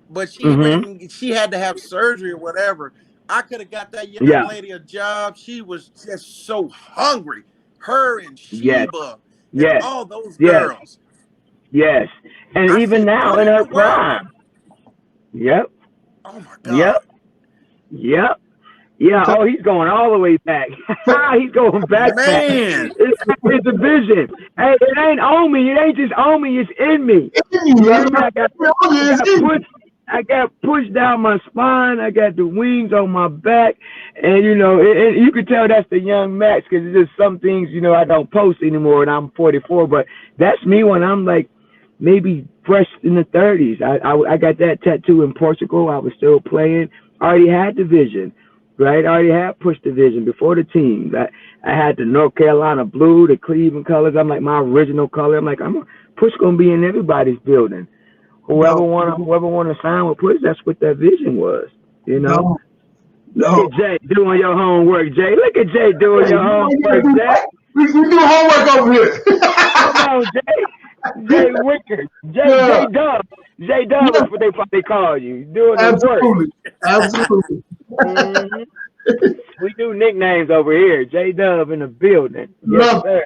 but she had to have surgery or whatever. I could have got that young lady a job. She was just so hungry. Her and Sheba and all those girls.
Yes. And even now in her prime. Yep.
Oh my God.
Yep. Yeah, he's going all the way back. He's going back. Man, it's a vision. Hey, it ain't on me. It ain't just on me. It's in me. I got pushed down my spine. I got the wings on my back. And, you know, you can tell that's the young Max because it's just some things, you know, I don't post anymore and I'm 44. But that's me when I'm like maybe fresh in the 30s. I got that tattoo in Portugal. I was still playing. I already had the vision. Right, I already had pushed the vision before the team. I had the North Carolina blue, the Cleveland colors. I'm like my original color. I'm like Push gonna be in everybody's building. Whoever want to sign with Push, that's what that vision was. You know. Look at Jay doing your homework, Jay. Look at Jay doing your homework, Jay.
We do homework over here.
Come on, Jay. Jay Wicker. J Dub. J Dub is what they call you. Doing the work.
Absolutely.
We do nicknames over here. J-Dub in the building. Yes, sir.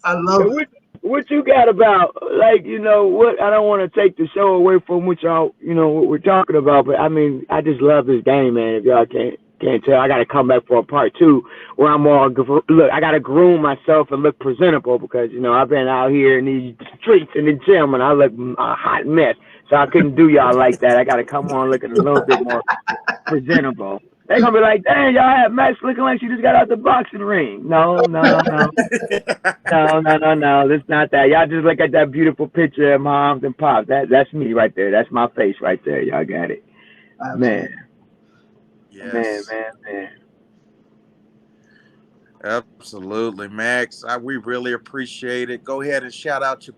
I love it.
What you got about, like, what, I don't want to take the show away from what y'all, what we're talking about, but I mean, I just love this game, man. If y'all can't tell, I got to come back for a part 2 where I'm all, look, I got to groom myself and look presentable because, I've been out here in these streets in the gym and I look a hot mess. So I couldn't do y'all like that. I got to come on looking a little bit more presentable. They're going to be like, dang, y'all have Max looking like she just got out the boxing ring. No. No. It's not that. Y'all just look at that beautiful picture of moms and pops. That's me right there. That's my face right there. Y'all got it. Man.
Yes.
Man.
Absolutely, Max. We really appreciate it. Go ahead and shout out your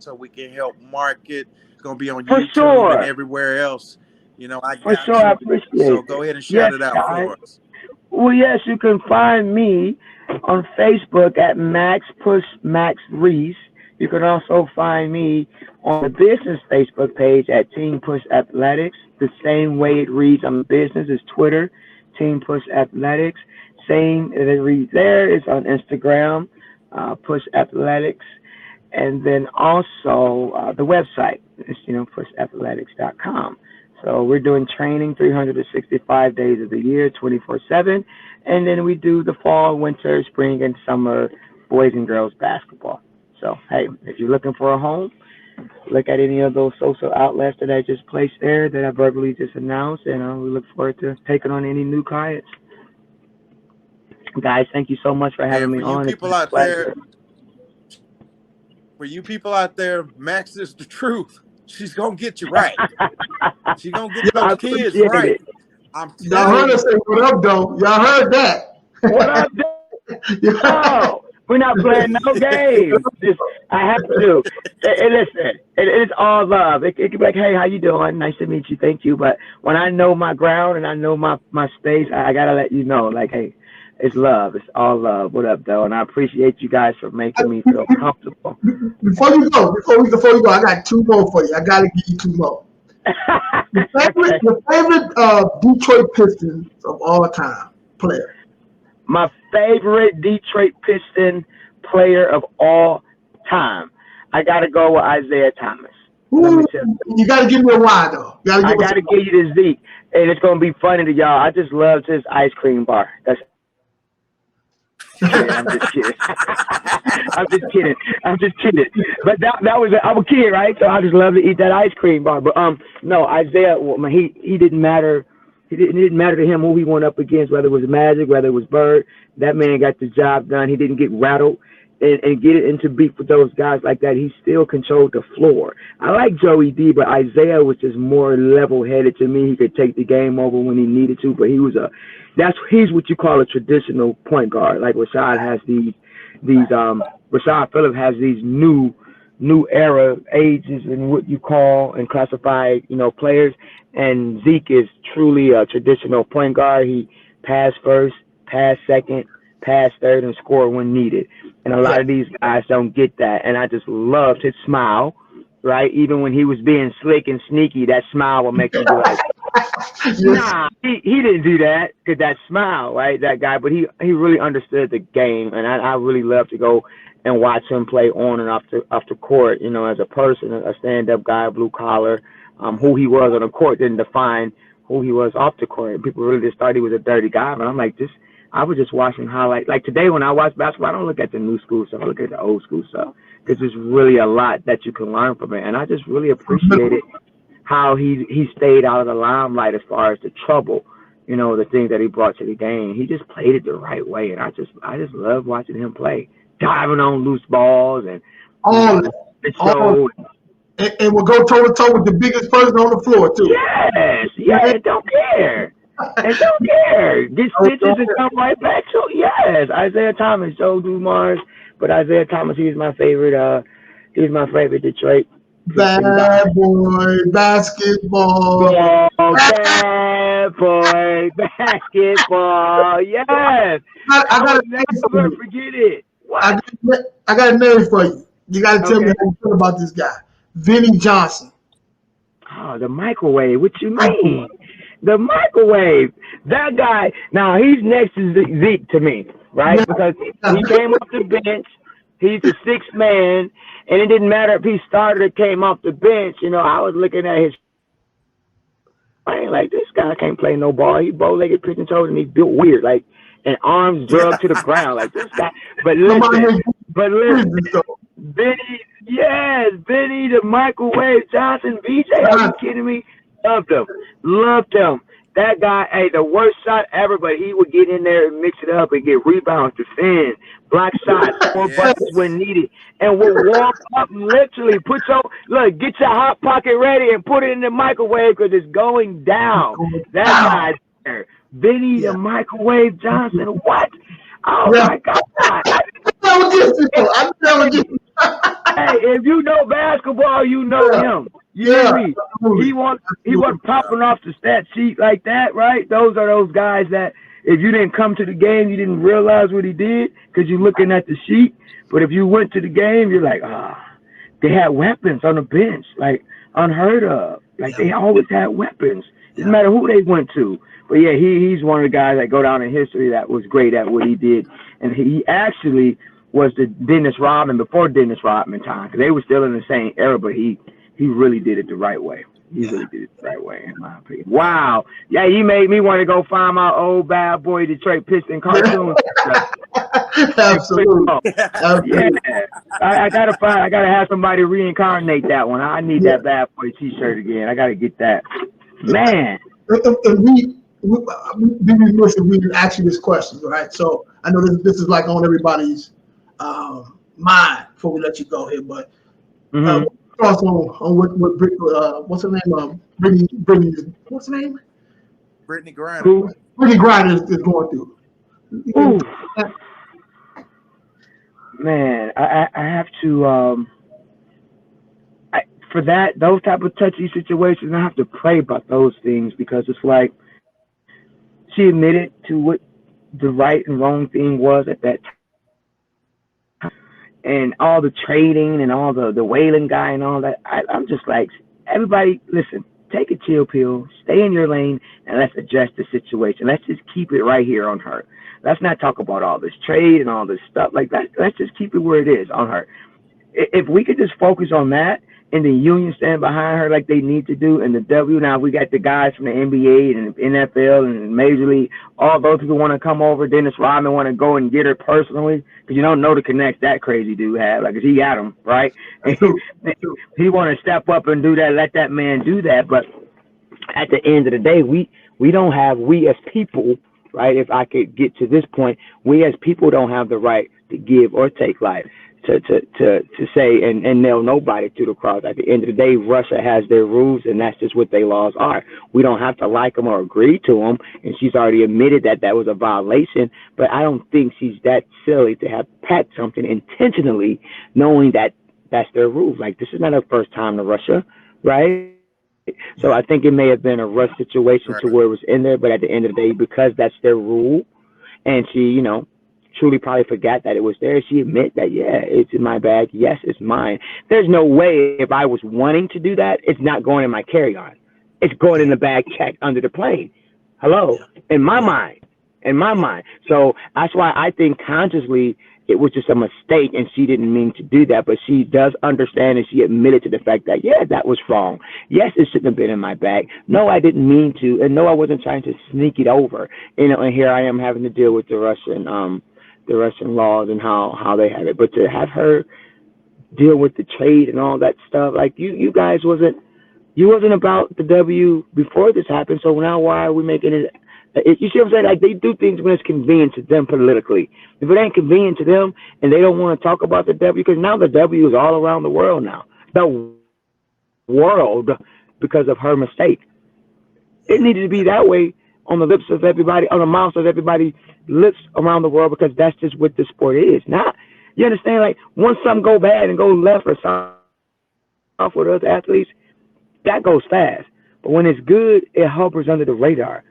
so we can help market. It's going to be on YouTube and everywhere else. I
appreciate it.
So go ahead and shout it out for us.
Well, yes, you can find me on Facebook at Max Reese. You can also find me on the business Facebook page at Team P.U.S.H Athletics. The same way it reads on the business is Twitter, Team P.U.S.H Athletics. Same as it reads there is on Instagram, P.U.S.H Athletics. And then also the website is, PushAthletics.com. So we're doing training 365 days of the year, 24/7. And then we do the fall, winter, spring, and summer boys and girls basketball. So, hey, if you're looking for a home, look at any of those social outlets that I just placed there that I verbally just announced. And we look forward to taking on any new clients. Guys, thank you so much for having me on.
For you people out there, Max is the truth. She's going to get you right. She's going to get those kids right. I'm
y'all heard her say, what up, though? Y'all heard that.
What up, though? Oh, we're not playing no games. I have to. Listen, it's all love. It can be like, hey, how you doing? Nice to meet you. Thank you. But when I know my ground and I know my space, I got to let you know, like, hey, it's love. It's all love. What up, though? And I appreciate you guys for making me feel comfortable.
Before you go, I got 2 more for you. I got to give you 2 more. Your favorite Detroit Pistons of all time player.
My favorite Detroit Piston player of all time. I got to go with Isaiah Thomas.
Ooh, you got to give me a why, though.
I got to give you the Zeke. And it's going to be funny to y'all. I just loved his ice cream bar. That's I'm just kidding. I'm just kidding. But that was I'm a kid, right? So I just love to eat that ice cream bar. But no, Isaiah, he didn't matter. It didn't matter to him who he went up against, whether it was Magic, whether it was Bird. That man got the job done. He didn't get rattled and get it into beef with those guys like that. He still controlled the floor. I like Joey D, but Isaiah was just more level-headed to me. He could take the game over when he needed to, but he's what you call a traditional point guard. Like Rashad has Rashad Phillips has these new era ages and what you call and classify, players. And Zeke is truly a traditional point guard. He pass first, pass second, pass third, and score when needed. And a lot of these guys don't get that. And I just loved his smile, right? Even when he was being slick and sneaky, that smile would make you be like, nah, he didn't do that because that smile, right? That guy, but he really understood the game, and I really love to go and watch him play on and off the court. As a person, a stand-up guy, blue collar, who he was on the court didn't define who he was off the court. People really just thought he was a dirty guy, but I'm like, I was just watching highlights. Like today, when I watch basketball, I don't look at the new school stuff. I look at the old school stuff because there's really a lot that you can learn from it, and I just really appreciated how he stayed out of the limelight as far as the trouble, the things that he brought to the game. He just played it the right way, and I just love watching him play, diving on loose balls and
and will go toe to toe with the biggest person on the floor too.
Yes, don't care. And don't care. Get stitches and come right back. So yes, Isaiah Thomas, Joe Dumars, but Isaiah Thomas, he's my favorite. He's my favorite Detroit.
Bad boy basketball.
Bad boy basketball. Yes. I will never forget it. What?
I got a name for you. You got to tell me how you feel about this guy, Vinny Johnson.
Oh, the microwave. What you mean? The microwave. That guy. Now he's next to Zeke to me, right?
Yeah.
Because he came off the bench. He's a sixth man, and it didn't matter if he started or came off the bench. You know, I was looking at his. I ain't like, this guy can't play no ball. He bow-legged, pitching toes, and he built weird, like, and arms drugged to the ground, like this guy. But listen, Benny, yes, Benny the Microwave Johnson, BJ, are you kidding me? Loved him. That guy, hey, the worst shot ever, but he would get in there and mix it up and get rebounds, defend, block shots, score buckets when needed, and would walk up and literally get your hot pocket ready and put it in the microwave because it's going down. That guy's there. Benny the Microwave Johnson, what? Oh my God! Hey, if you know basketball, you know him. You know me. He wasn't popping off the stat sheet like that, right? Those are those guys that if you didn't come to the game, you didn't realize what he did because you're looking at the sheet. But if you went to the game, you're like, they had weapons on the bench, like unheard of. Like they always had weapons. Didn't matter who they went to. But yeah, he's one of the guys that go down in history that was great at what he did. And he actually was the Dennis Rodman before Dennis Rodman time, because they were still in the same era, but he really did it the right way. He really did it the right way, in my opinion. Wow. Yeah, he made me want to go find my old bad boy Detroit Piston cartoon.
Absolutely.
Yeah. I gotta have somebody reincarnate that one. I need that bad boy t-shirt again. I gotta get that. Man.
And we didn't ask you this question, right? So I know this is like on everybody's mind before we let you go here, but thoughts on what what's her name? Britney, what's her name?
Britney Griner.
Britney Griner is going through.
Man, I have to for those type of touchy situations, I have to pray about those things, because it's like she admitted to what the right and wrong thing was at that time, and all the trading and all the whaling guy and all that. I'm just like, everybody, listen, take a chill pill, stay in your lane, and let's address the situation. Let's just keep it right here on her. Let's not talk about all this trade and all this stuff like that. Let's just keep it where it is on her. If we could just focus on that, and the union stand behind her like they need to do, and the W, now we got the guys from the NBA and the NFL and Major League, all those people want to come over. Dennis Rodman want to go and get her personally, because you don't know the connects that crazy dude have. Like, he got him, right? He want to step up and do that, let that man do that. But at the end of the day, we don't have, we as people, right, if I could get to this point, we as people don't have the right to give or take life. To say and nail nobody to the cross. At the end of the day, Russia has their rules, and that's just what their laws are. We don't have to like them or agree to them, and she's already admitted that was a violation, but I don't think she's that silly to have packed something intentionally, knowing that that's their rules. Like, this is not her first time to Russia, right? So I think it may have been a rush situation to where it was in there, but at the end of the day, because that's their rule, and she, truly probably forgot that it was there, she admit that, yeah, it's in my bag. Yes, it's mine. There's no way if I was wanting to do that, it's not going in my carry-on. It's going in the bag checked under the plane. Hello? In my mind. So that's why I think consciously it was just a mistake, and she didn't mean to do that, but she does understand, and she admitted to the fact that, yeah, that was wrong. Yes, it shouldn't have been in my bag. No, I didn't mean to, and no, I wasn't trying to sneak it over. And here I am having to deal with the Russian laws and how they have it. But to have her deal with the trade and all that stuff, like you guys wasn't about the W before this happened. So now why are we making it? You see what I'm saying? Like, they do things when it's convenient to them politically. If it ain't convenient to them and they don't want to talk about the W, because now the W is all around the world now. The world, because of her mistake. It needed to be that way on the lips of everybody, on the mouths of everybody, lips around the world, because that's just what the sport is. Not, you understand? Like, once something go bad and go left or something off with other athletes, that goes fast. But when it's good, it hovers under the radar.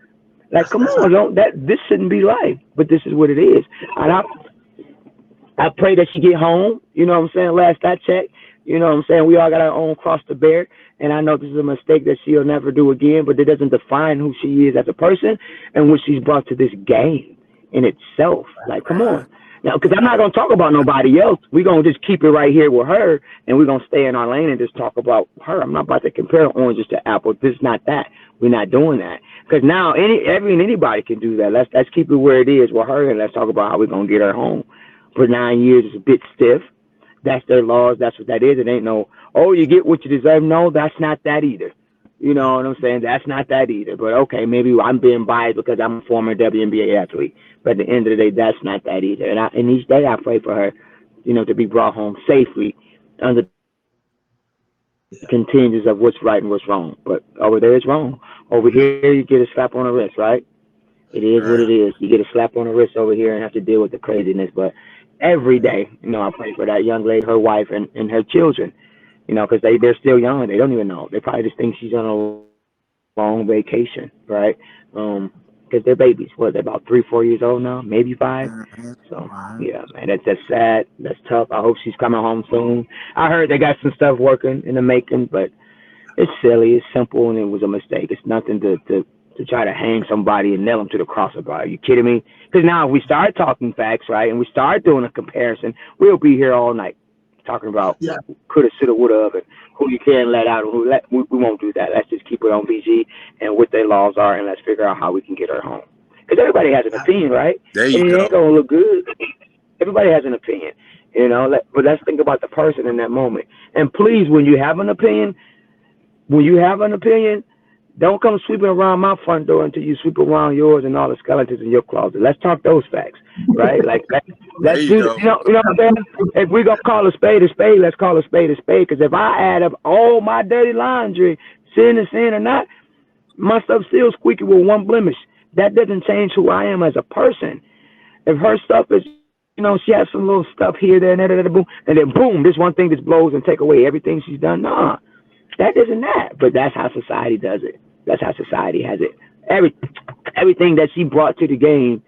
Like, come on, this shouldn't be life, but this is what it is. And I pray that she get home. You know what I'm saying? Last I checked, You know what I'm saying? We all got our own cross to bear. And I know this is a mistake that she'll never do again, but it doesn't define who she is as a person and what she's brought to this game in itself. Like, come on. Now, because I'm not going to talk about nobody else. We're going to just keep it right here with her, and we're going to stay in our lane and just talk about her. I'm not about to compare oranges to apples. This is not that. We're not doing that. Because now anybody can do that. Let's keep it where it is with her, and let's talk about how we're going to get her home. For 9 years, it's a bit stiff. That's their laws. That's what that is. It ain't no, oh, you get what you deserve. No, that's not that either. You know what I'm saying? That's not that either. But, okay, maybe I'm being biased because I'm a former WNBA athlete. But at the end of the day, that's not that either. And each day I pray for her, you know, to be brought home safely under the contingents of what's right and what's wrong. But over there, it's wrong. Over here, you get a slap on the wrist, right? It is what it is. You get a slap on the wrist over here and have to deal with the craziness. But every day, you know, I pray for that young lady, her wife, and her children, you know, because they're still young. They don't even know. They probably just think she's on a long vacation, right? Because they're babies. What, they're about 3-4 years old now, maybe 5. So, yeah, man, that's sad. That's tough. I hope she's coming home soon. I heard they got some stuff working in the making, but it's silly. It's simple, and it was a mistake. It's nothing to try to hang somebody and nail them to the cross about. Are you kidding me? Because now if we start talking facts, right, and we start doing a comparison, we'll be here all night talking about coulda, shoulda, woulda, and who you can let out and who we won't do that. Let's just keep it on VG and what their laws are, and let's figure out how we can get her home. Because everybody has an opinion, right?
There you go.
It ain't going to look good. Everybody has an opinion, you know. But let's think about the person in that moment. And please, when you have an opinion, don't come sweeping around my front door until you sweep around yours and all the skeletons in your closet. Let's talk those facts, right? Like, let's do, you know what I'm saying? If we're going to call a spade, let's call a spade. Because if I add up all my dirty laundry, sin or not, my stuff's still squeaky with one blemish. That doesn't change who I am as a person. If her stuff is, you know, she has some little stuff here, there, and boom, and then boom, this one thing just blows and take away everything she's done. Nah. That isn't that, but that's how society does it. That's how society has it. Everything that she brought to the game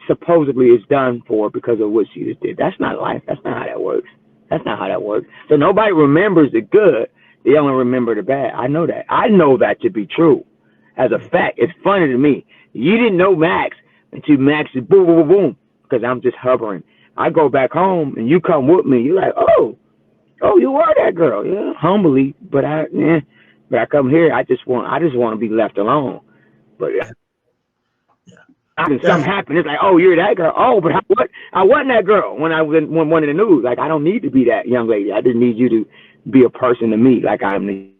supposedly is done for because of what she just did. That's not life. That's not how that works. That's not how that works. So nobody remembers the good. They only remember the bad. I know that. I know that to be true. As a fact, it's funny to me. You didn't know Max until Max is boom, boom, boom, boom, because I'm just hovering. I go back home and you come with me. You're like, oh, you are that girl, yeah, humbly. But I come here. I just want to be left alone. But something happened. It's like, oh, you're that girl. Oh, but I wasn't that girl when I was in one of the news. Like, I don't need to be that young lady. I just need you to be a person to me, like I'm the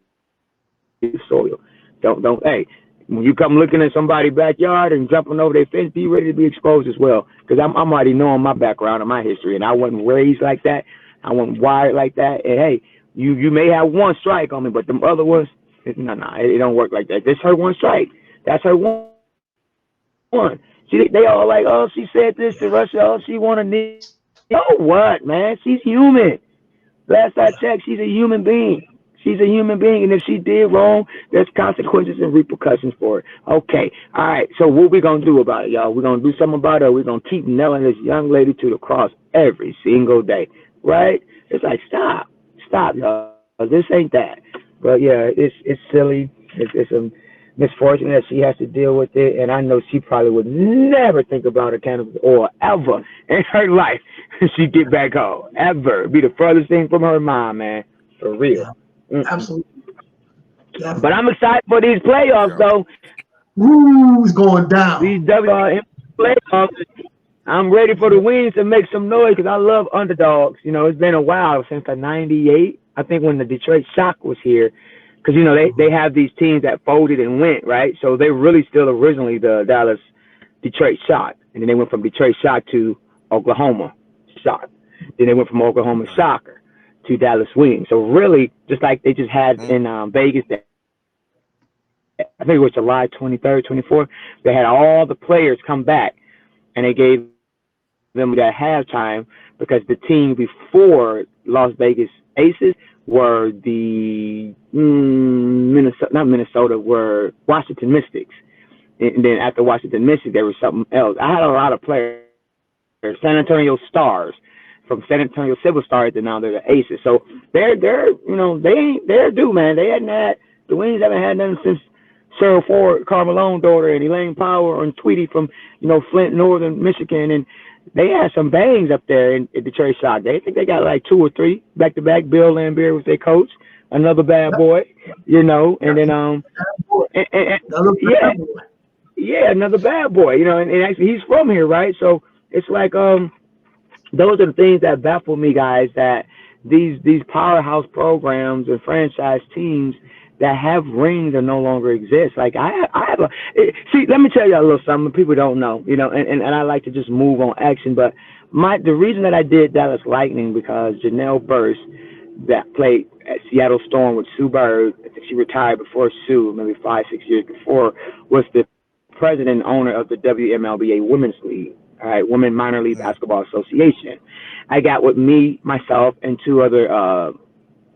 soil. Don't. Hey, when you come looking at somebody's backyard and jumping over their fence, be ready to be exposed as well. Because I'm already knowing my background and my history, and I wasn't raised like that. I wasn't wired like that. And hey, you may have one strike on me, but them other ones, no, it don't work like that. This her one strike. That's her one. They all like, oh, she said this to Russia. Oh, she want to need. So what, man? She's human. Last I checked, she's a human being. She's a human being, and if she did wrong, there's consequences and repercussions for it. Okay, all right, so what we going to do about it, y'all? We're going to do something about it, or we're going to keep nailing this young lady to the cross every single day, right? It's like, stop, y'all. This ain't that. But, yeah, it's silly. It's a misfortune that she has to deal with it, and I know she probably would never think about a cannabis oil ever in her life if she get back home, ever. It'd be the furthest thing from her mind, man, for real.
Absolutely. Yeah.
But I'm excited for these playoffs, though.
Who's going down?
These WNBA playoffs. I'm ready for the Wings to make some noise because I love underdogs. You know, it's been a while since the '98. I think when the Detroit Shock was here, because you know they have these teams that folded and went, right. So they really still originally the Dallas Detroit Shock, and then they went from Detroit Shock to Oklahoma Shock. Then they went from Oklahoma Shocker to Dallas Wings. So really, just like they just had in Vegas, I think it was July 23rd, 24th, they had all the players come back, and they gave them that halftime because the team before Las Vegas Aces were the were Washington Mystics. And then after Washington Mystics, there was something else. I had a lot of players, San Antonio Stars, from San Antonio Civil Stars, and now they're the Aces. So they're they're due, man. They hadn't had the Wings haven't had nothing since Cheryl Ford, Carmelone's daughter, and Elaine Power and Tweety from Flint, Northern Michigan, and they had some bangs up there in Detroit Shock. They think they got like 2 or 3 back-to-back. Bill Lambier was their coach, another bad boy, and then another bad boy, and actually he's from here, right? So it's like those are the things that baffle me, guys, that these powerhouse programs and franchise teams that have rings that no longer exist. Like see, let me tell you a little something people don't know, and I like to just move on action. But the reason that I did Dallas Lightning, because Janelle Burst, that played at Seattle Storm with Sue Bird, I think she retired before Sue, maybe 5-6 years before, was the president and owner of the WNBA Women's League, all right, Women Minor League Basketball Association. I got with me, myself, and 2 other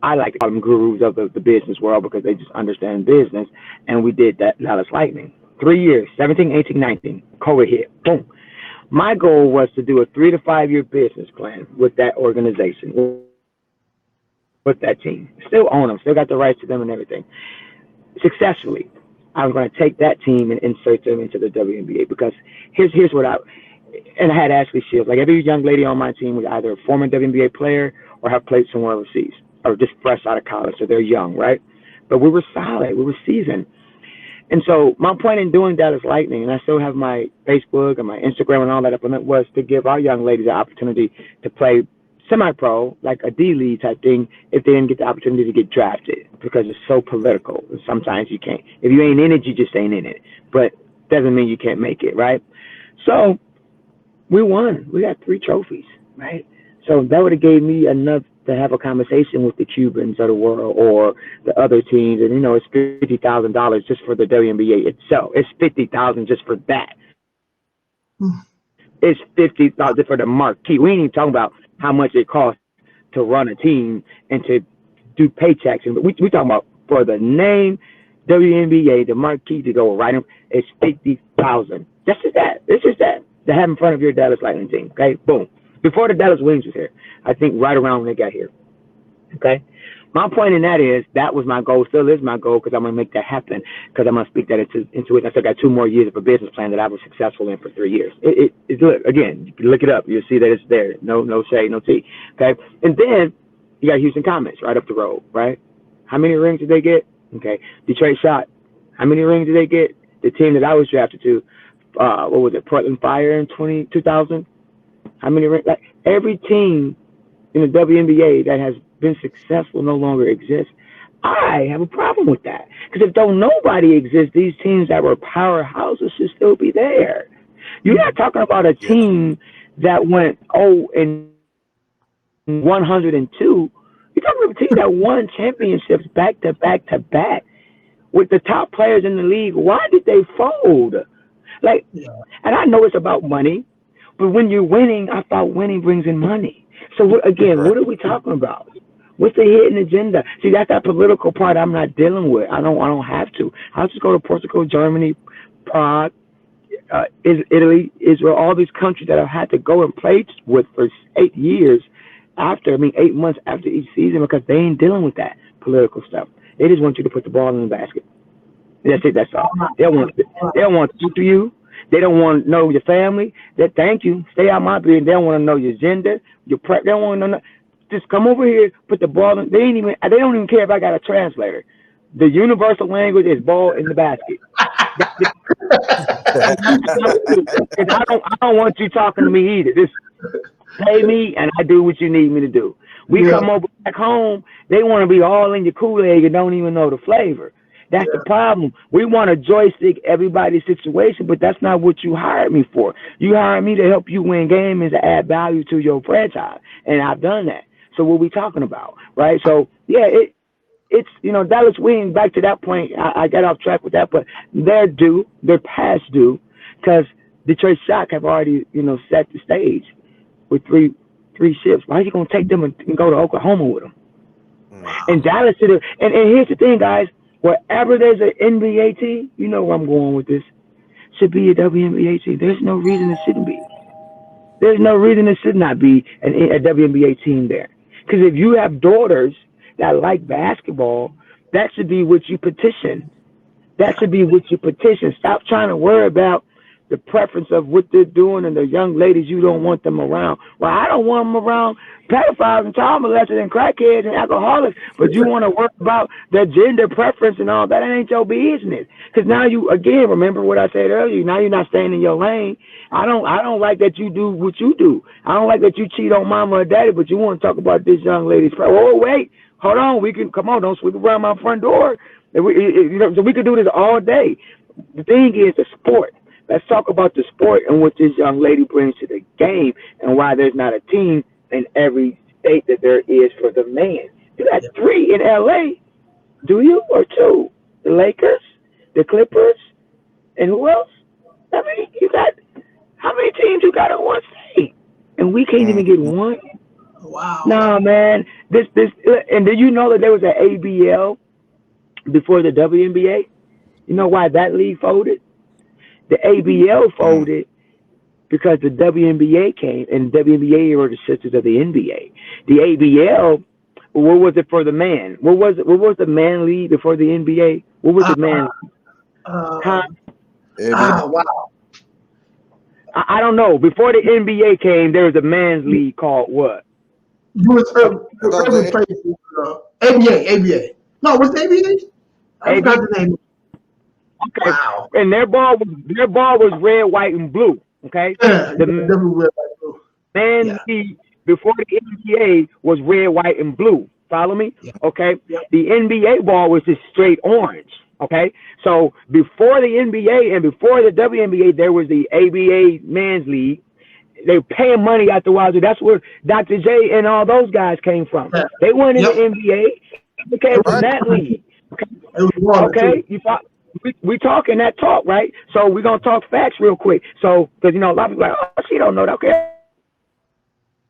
I like to call them gurus of the business world, because they just understand business. And we did that Dallas Lightning. 3 years, 17, 18, 19, COVID hit, boom. My goal was to do a 3 to 5 year business plan with that organization, with that team. Still own them, still got the rights to them and everything. Successfully, I was going to take that team and insert them into the WNBA, because here's what I had Ashley Shields. Like, every young lady on my team was either a former WNBA player or have played somewhere overseas, or just fresh out of college, so they're young, right? But we were solid, we were seasoned. And so my point in doing Dallas Lightning, and I still have my Facebook and my Instagram and all that up on it, was to give our young ladies the opportunity to play semi-pro, like a D-League type thing, if they didn't get the opportunity to get drafted, because it's so political. And sometimes you can't. If you ain't in it, you just ain't in it. But doesn't mean you can't make it, right? So we won. We got 3 trophies, right? So that would have gave me enough to have a conversation with the Cubans of the world or the other teams. And, it's $50,000 just for the WNBA itself. It's $50,000 just for that. It's $50,000 for the marquee. We ain't even talking about how much it costs to run a team and to do paychecks. And we talking about for the name WNBA, the marquee to go right in, it's $50,000. That's just that. It's just that to have in front of your Dallas Lightning team. Okay, boom. Before the Dallas Wings was here, I think right around when they got here. Okay, my point in that is that was my goal, still is my goal, because I'm gonna make that happen, because I'm gonna speak that into it. I still got 2 more years of a business plan that I was successful in for 3 years. Look again, you can look it up, you'll see that it's there. No shade, no tea. Okay, and then you got Houston Comets right up the road, right? How many rings did they get? Okay, Detroit Shot. How many rings did they get? The team that I was drafted to, what was it? Portland Fire in 2000. How many rings? Like, every team in the WNBA that has been successful no longer exists. I have a problem with that, because if don't nobody exist, these teams that were powerhouses should still be there. You're not talking about a team that went 0-102. You're talking about a team that won championships back to back to back with the top players in the league. Why did they fold? Like, and I know it's about money, but when you're winning, I thought winning brings in money. So what are we talking about? What's the hidden agenda? See, that's that political part I'm not dealing with. I don't have to. I'll just go to Portugal, Germany, Prague, Italy, Israel, all these countries that I've had to go and play with for 8 years 8 months after each season, because they ain't dealing with that political stuff. They just want you to put the ball in the basket. That's it. That's all. They don't want to talk to you. They don't want to know your family. Thank you. Stay out my business. They don't want to know your gender, your prep. They don't want to know. Just come over here, put the ball in. They don't even care if I got a translator. The universal language is ball in the basket. I don't want you talking to me either. Just pay me and I do what you need me to do. We come over back home, they want to be all in your Kool-Aid and don't even know the flavor. That's the problem. We want to joystick everybody's situation, but that's not what you hired me for. You hired me to help you win games and to add value to your franchise, and I've done that. So what we talking about, right? So, it's, Dallas Wings, back to that point, I got off track with that, but they're past due, because Detroit Shock have already, set the stage with three ships. Why are you going to take them and go to Oklahoma with them? And Dallas, and here's the thing, guys. Wherever there's an NBA team, you know where I'm going with this, should be a WNBA team. There's no reason it shouldn't be. There's no reason there should not be a WNBA team there. Because if you have daughters that like basketball, that should be what you petition. That should be what you petition. Stop trying to worry about the preference of what they're doing and the young ladies you don't want them around. Well, I don't want them around pedophiles and child molesters and crackheads and alcoholics, but you want to worry about their gender preference and all that. That ain't your business. Because now you, again, remember what I said earlier, now you're not staying in your lane. I don't like that you do what you do. I don't like that you cheat on mama or daddy, but you want to talk about this young lady's preference. Oh, wait, hold on. Come on, don't sweep around my front door. So we could do this all day. The thing is the sport. Let's talk about the sport and what this young lady brings to the game and why there's not a team in every state that there is for the man. You got 3 in LA, do you? Or 2? The Lakers, the Clippers, and who else? I mean, you got how many teams you got in one state? And we can't even get one?
Wow.
Nah, man. This and did you know that there was an ABL before the WNBA? You know why that league folded? The ABL folded because the WNBA came, and the WNBA were the sisters of the NBA. The ABL, what was it for the man? What was the man league before the NBA? What was the man?
Wow.
I don't know. Before the NBA came, there was a man's league called what?
ABA. No, what's the ABA? I forgot the name.
Okay. Wow. And their ball was red, white, and blue. Okay.
Yeah,
the
red, white, blue.
Man league before the NBA was red, white, and blue. Follow me? Yeah. Okay. Yeah. The NBA ball was just straight orange. Okay. So before the NBA and before the WNBA, there was the ABA men's league. They were paying money out the wazoo. That's where Dr. J and all those guys came from. Yeah. They went in the NBA. They came from that league. Okay. You thought. We talking that talk, right? So we're going to talk facts real quick. So, because, a lot of people are like, oh, she don't know that. Okay.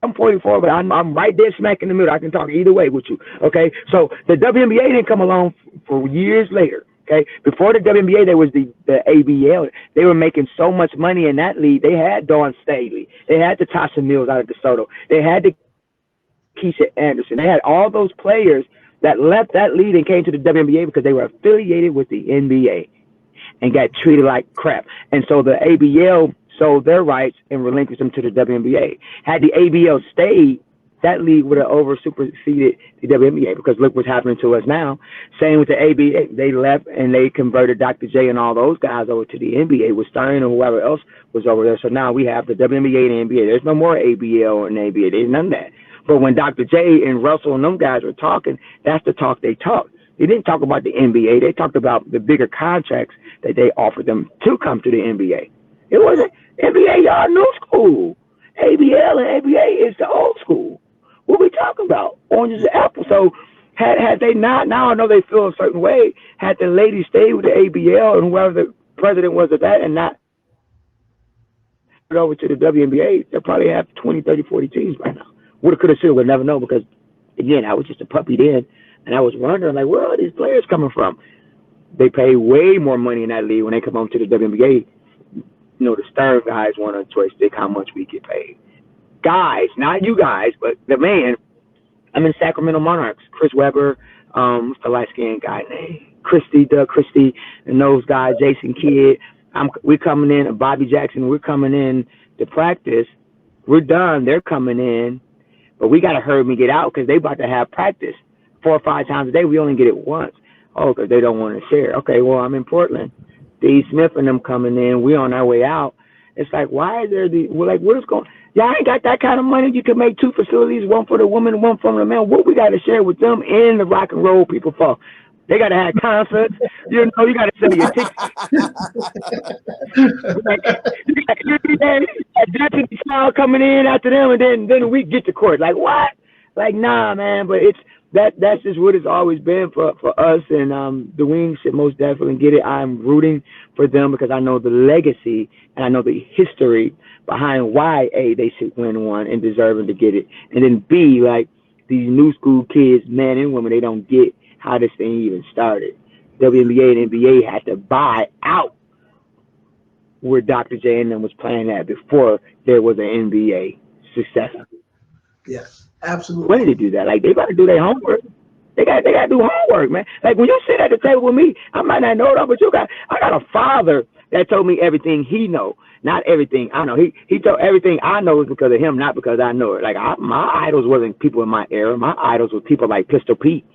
I'm 44, but I'm right there smack in the middle. I can talk either way with you. Okay. So the WNBA didn't come along for years later. Okay. Before the WNBA, there was the ABL. They were making so much money in that league. They had Dawn Staley. They had the Tasha Mills out of DeSoto. They had the Keisha Anderson. They had all those players that left that league and came to the WNBA because they were affiliated with the NBA and got treated like crap. And so the ABL sold their rights and relinquished them to the WNBA. Had the ABL stayed, that league would have superseded the WNBA because look what's happening to us now. Same with the ABA. They left and they converted Dr. J and all those guys over to the NBA with Stern or whoever else was over there. So now we have the WNBA and the NBA. There's no more ABL and ABA. There's none of that. But when Dr. J and Russell and them guys were talking, that's the talk they talked. They didn't talk about the NBA. They talked about the bigger contracts that they offered them to come to the NBA. It wasn't NBA, y'all new school. ABL and ABA is the old school. What we talking about? Oranges and apples. So had they not, now I know they feel a certain way, had the ladies stayed with the ABL and whoever the president was of that and not over to the WNBA, they'll probably have 20, 30, 40 teams right now. Woulda, coulda, shoulda, we'll never know because, again, I was just a puppy then, and I was wondering, like, where are these players coming from? They pay way more money in that league when they come on to the WNBA. The Stern guys want to choice stick how much we get paid. Guys, not you guys, but the man. I'm in Sacramento Monarchs. Chris Webber, what's the light-skinned guy name? Doug Christie, and those guys, Jason Kidd. We're coming in, Bobby Jackson, we're coming in to practice. We're done. They're coming in. But we got to hurry and get out because they about to have practice 4 or 5 times a day. We only get it once. Oh, because they don't want to share. Okay, well, I'm in Portland. Steve Smith and them coming in. We on our way out. It's like, why is there we're like, what is going y'all ain't got that kind of money. You can make 2 facilities, one for the woman and one for the man. What we got to share with them and the rock and roll people for? They got to have concerts. You got to sell your tickets. You got Destiny Child coming in after them, and then we get to court. Like, what? Like, nah, man. But that's just what it's always been for us. And the Wings should most definitely get it. I'm rooting for them because I know the legacy and I know the history behind why, A, they should win one and deserving to get it. And then B, like, these new school kids, men and women, they don't get how this thing even started. WNBA and NBA had to buy out where Dr. J and them was playing at before there was an NBA success.
Yes, absolutely.
When did they do that? Like, they got to do their homework. They got to do homework, man. Like, when you sit at the table with me, I might not know it, but I got a father that told me everything he know, not everything I know. He told everything I know is because of him, not because I know it. Like, my idols wasn't people in my era. My idols were people like Pistol Pete.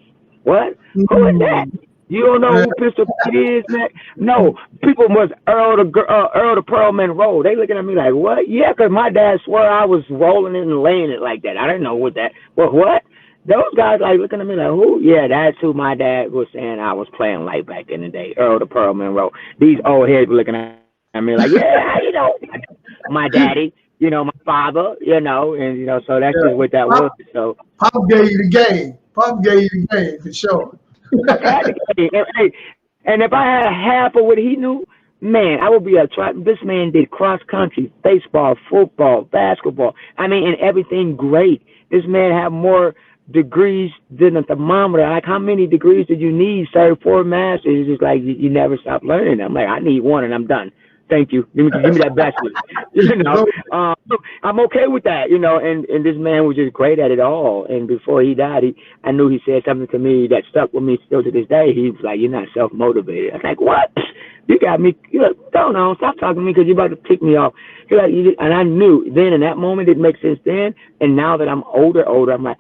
What? Who is that? You don't know who Pistol Pete is, man? No, people was Earl the Pearl Monroe. They looking at me like, what? Yeah, because my dad swore I was rolling it and laying it like that. I didn't know what that. Well, what? Those guys like looking at me like, who? Yeah, that's who my dad was saying I was playing like back in the day. Earl the Pearl Monroe. These old heads were looking at me like, yeah, you know, my daddy, you know, my father, you know, and, you know, so that's just what that was. So
Pop gave you the game. Pop gave you the game for sure.
And if I had half of what he knew, man, I would be this man did cross country, baseball, football, basketball. I mean, and everything great. This man had more degrees than a thermometer. Like, how many degrees did you need, sir? 4 masters. It's just like you never stop learning. I'm like, I need one and I'm done. Thank you. Give me that bachelor's. You know, I'm okay with that. You know, and this man was just great at it all. And before he died, I knew he said something to me that stuck with me still to this day. He was like, "You're not self-motivated." I was like, "What? You got me? You like, don't stop talking to me because you're about to tick me off." He's like, and I knew then in that moment it makes sense then. And now that I'm older, I'm like,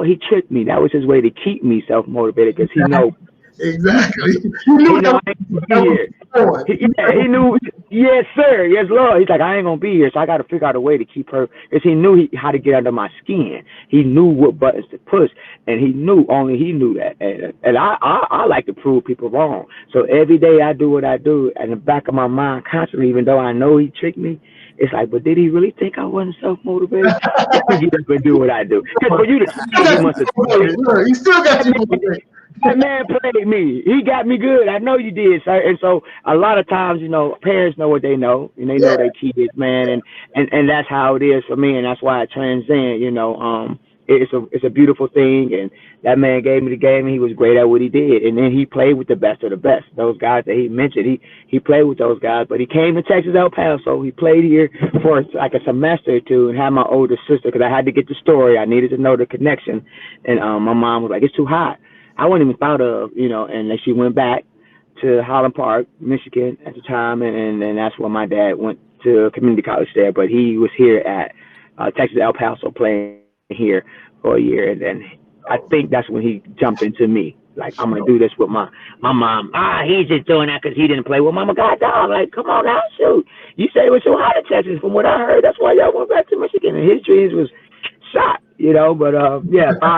he tricked me. That was his way to keep me self-motivated because he knows.
Exactly. You knew
I ain't gonna be here. He knew. Yes, sir. Yes, Lord. He's like, I ain't gonna be here, so I got to figure out a way to keep her, because he knew how to get under my skin. He knew what buttons to push, and he knew that. And I like to prove people wrong. So every day I do what I do, and in the back of my mind, constantly, even though I know he tricked me, it's like, but did he really think I wasn't self-motivated? Let me get up and do what I do. Because for you to he must have.
He still got you motivated.
That man played me. He got me good. I know you did, sir. And so a lot of times, you know, parents know what they know, and they know their kids, man, and that's how it is for me, and that's why I transcend. You know, it's a beautiful thing, and that man gave me the game, and he was great at what he did, and then he played with the best of the best. Those guys that he mentioned, he played with those guys, but he came to Texas El Paso. He played here for like a semester or two, and had my older sister, because I had to get the story. I needed to know the connection, and my mom was like, "It's too hot." I wasn't even thought of, you know, and then she went back to Highland Park, Michigan at the time, and that's where my dad went to community college there, but he was here at Texas El Paso playing here for a year, and then I think that's when he jumped into me, like, I'm going to do this with my mom. He's just doing that because he didn't play with Mama. God, dog, like, come on now, shoot. You said it was so hot in Texas. From what I heard, that's why y'all went back to Michigan, and his dreams was shot. You know, but 5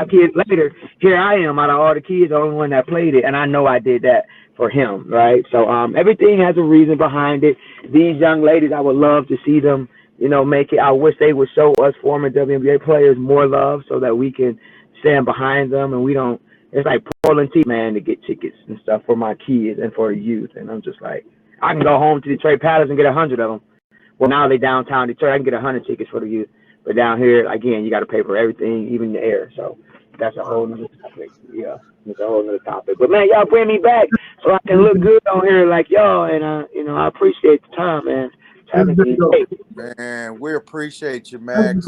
kids later, here I am out of all the kids, the only one that played it, and I know I did that for him, right? So everything has a reason behind it. These young ladies, I would love to see them, you know, make it. I wish they would show us former WNBA players more love so that we can stand behind them, and we don't. It's like pulling teeth, man, to get tickets and stuff for my kids and for the youth, and I'm just like, I can go home to Detroit Palace and get 100 of them. Well, now they downtown Detroit, I can get 100 tickets for the youth. But down here, again, you got to pay for everything, even the air. So that's a whole nother topic. Yeah, it's a whole nother topic. But, man, y'all bring me back so I can look good on here like y'all. And, you know, I appreciate the time, man.
Man, we appreciate you, Max.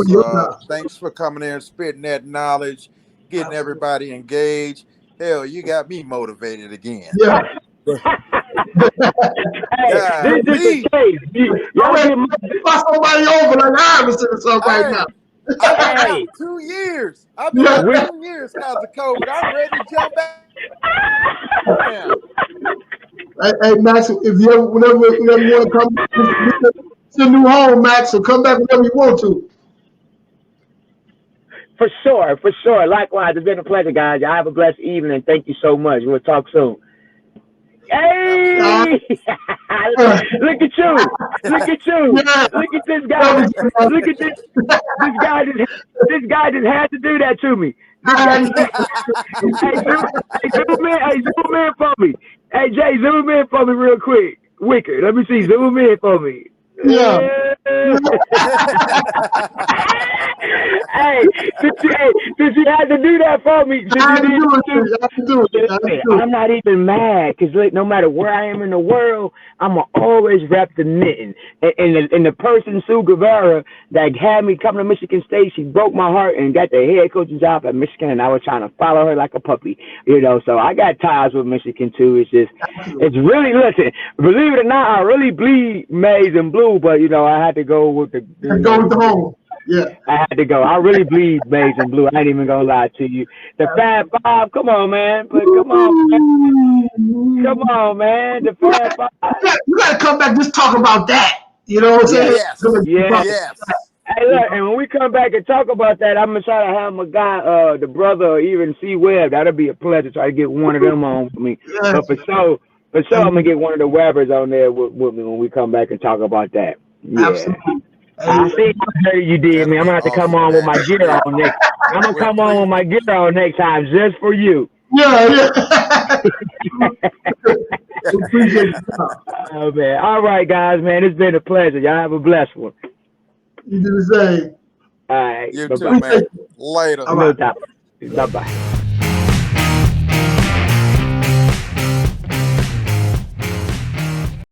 Thanks for coming in and spitting that knowledge, getting everybody engaged. Hell, you got me motivated again.
Yeah.
Hey, this is the case. Y'all
get somebody over like Iverson or something right now.
I've been out 2 years. I've been out 2 years because of COVID. I'm ready to jump back.
Hey, Max, if you ever, whenever you want to come to your new home, Max, so come back whenever you want to.
For sure. Likewise, it's been a pleasure, guys. Y'all have a blessed evening. Thank you so much. We'll talk soon. Hey! Look at you! Look at this guy! Look at this! This guy just had to do that to me. Hey, zoom in for me. Hey, Jay, zoom in for me real quick. Wicker, let me see. Zoom in for me.
Yeah.
Hey, since you had to do that for me,
I had to do it.
I'm not even mad because no matter where I am in the world, I'm gonna always rep the knitting. And the person Sue Guevara that had me come to Michigan State, she broke my heart and got the head coaching job at Michigan, and I was trying to follow her like a puppy, you know. So I got ties with Michigan too. It's just, it's really, listen, believe it or not, I really bleed maize and blue, but you know I had to go with the.
Go with the home. Yeah,
I had to go. I really bleed maize and blue. I ain't even gonna lie to you. The Fab Five, come on, man. But come on, man. Come on, man. The Fab Five.
You gotta come back. Just talk about that. You know what I'm saying?
Yes.
Hey, look, and when we come back and talk about that, I'm gonna try to have my guy, the brother, or even C Webb. That'll be a pleasure. Try to get one of them on for me.
Yes.
But for sure, I'm gonna get one of the Webbers on there with me when we come back and talk about that. Yeah.
Absolutely.
I see how you did, man. I'm gonna have to come on with my gear on next. I'm gonna come on with my gear on next time just for you.
Yeah.
Oh man. All right, guys, man. It's been a pleasure. Y'all have a blessed one.
You do the same.
All right.
You
Bye-bye.
too, man. Later.
All right.
Bye bye.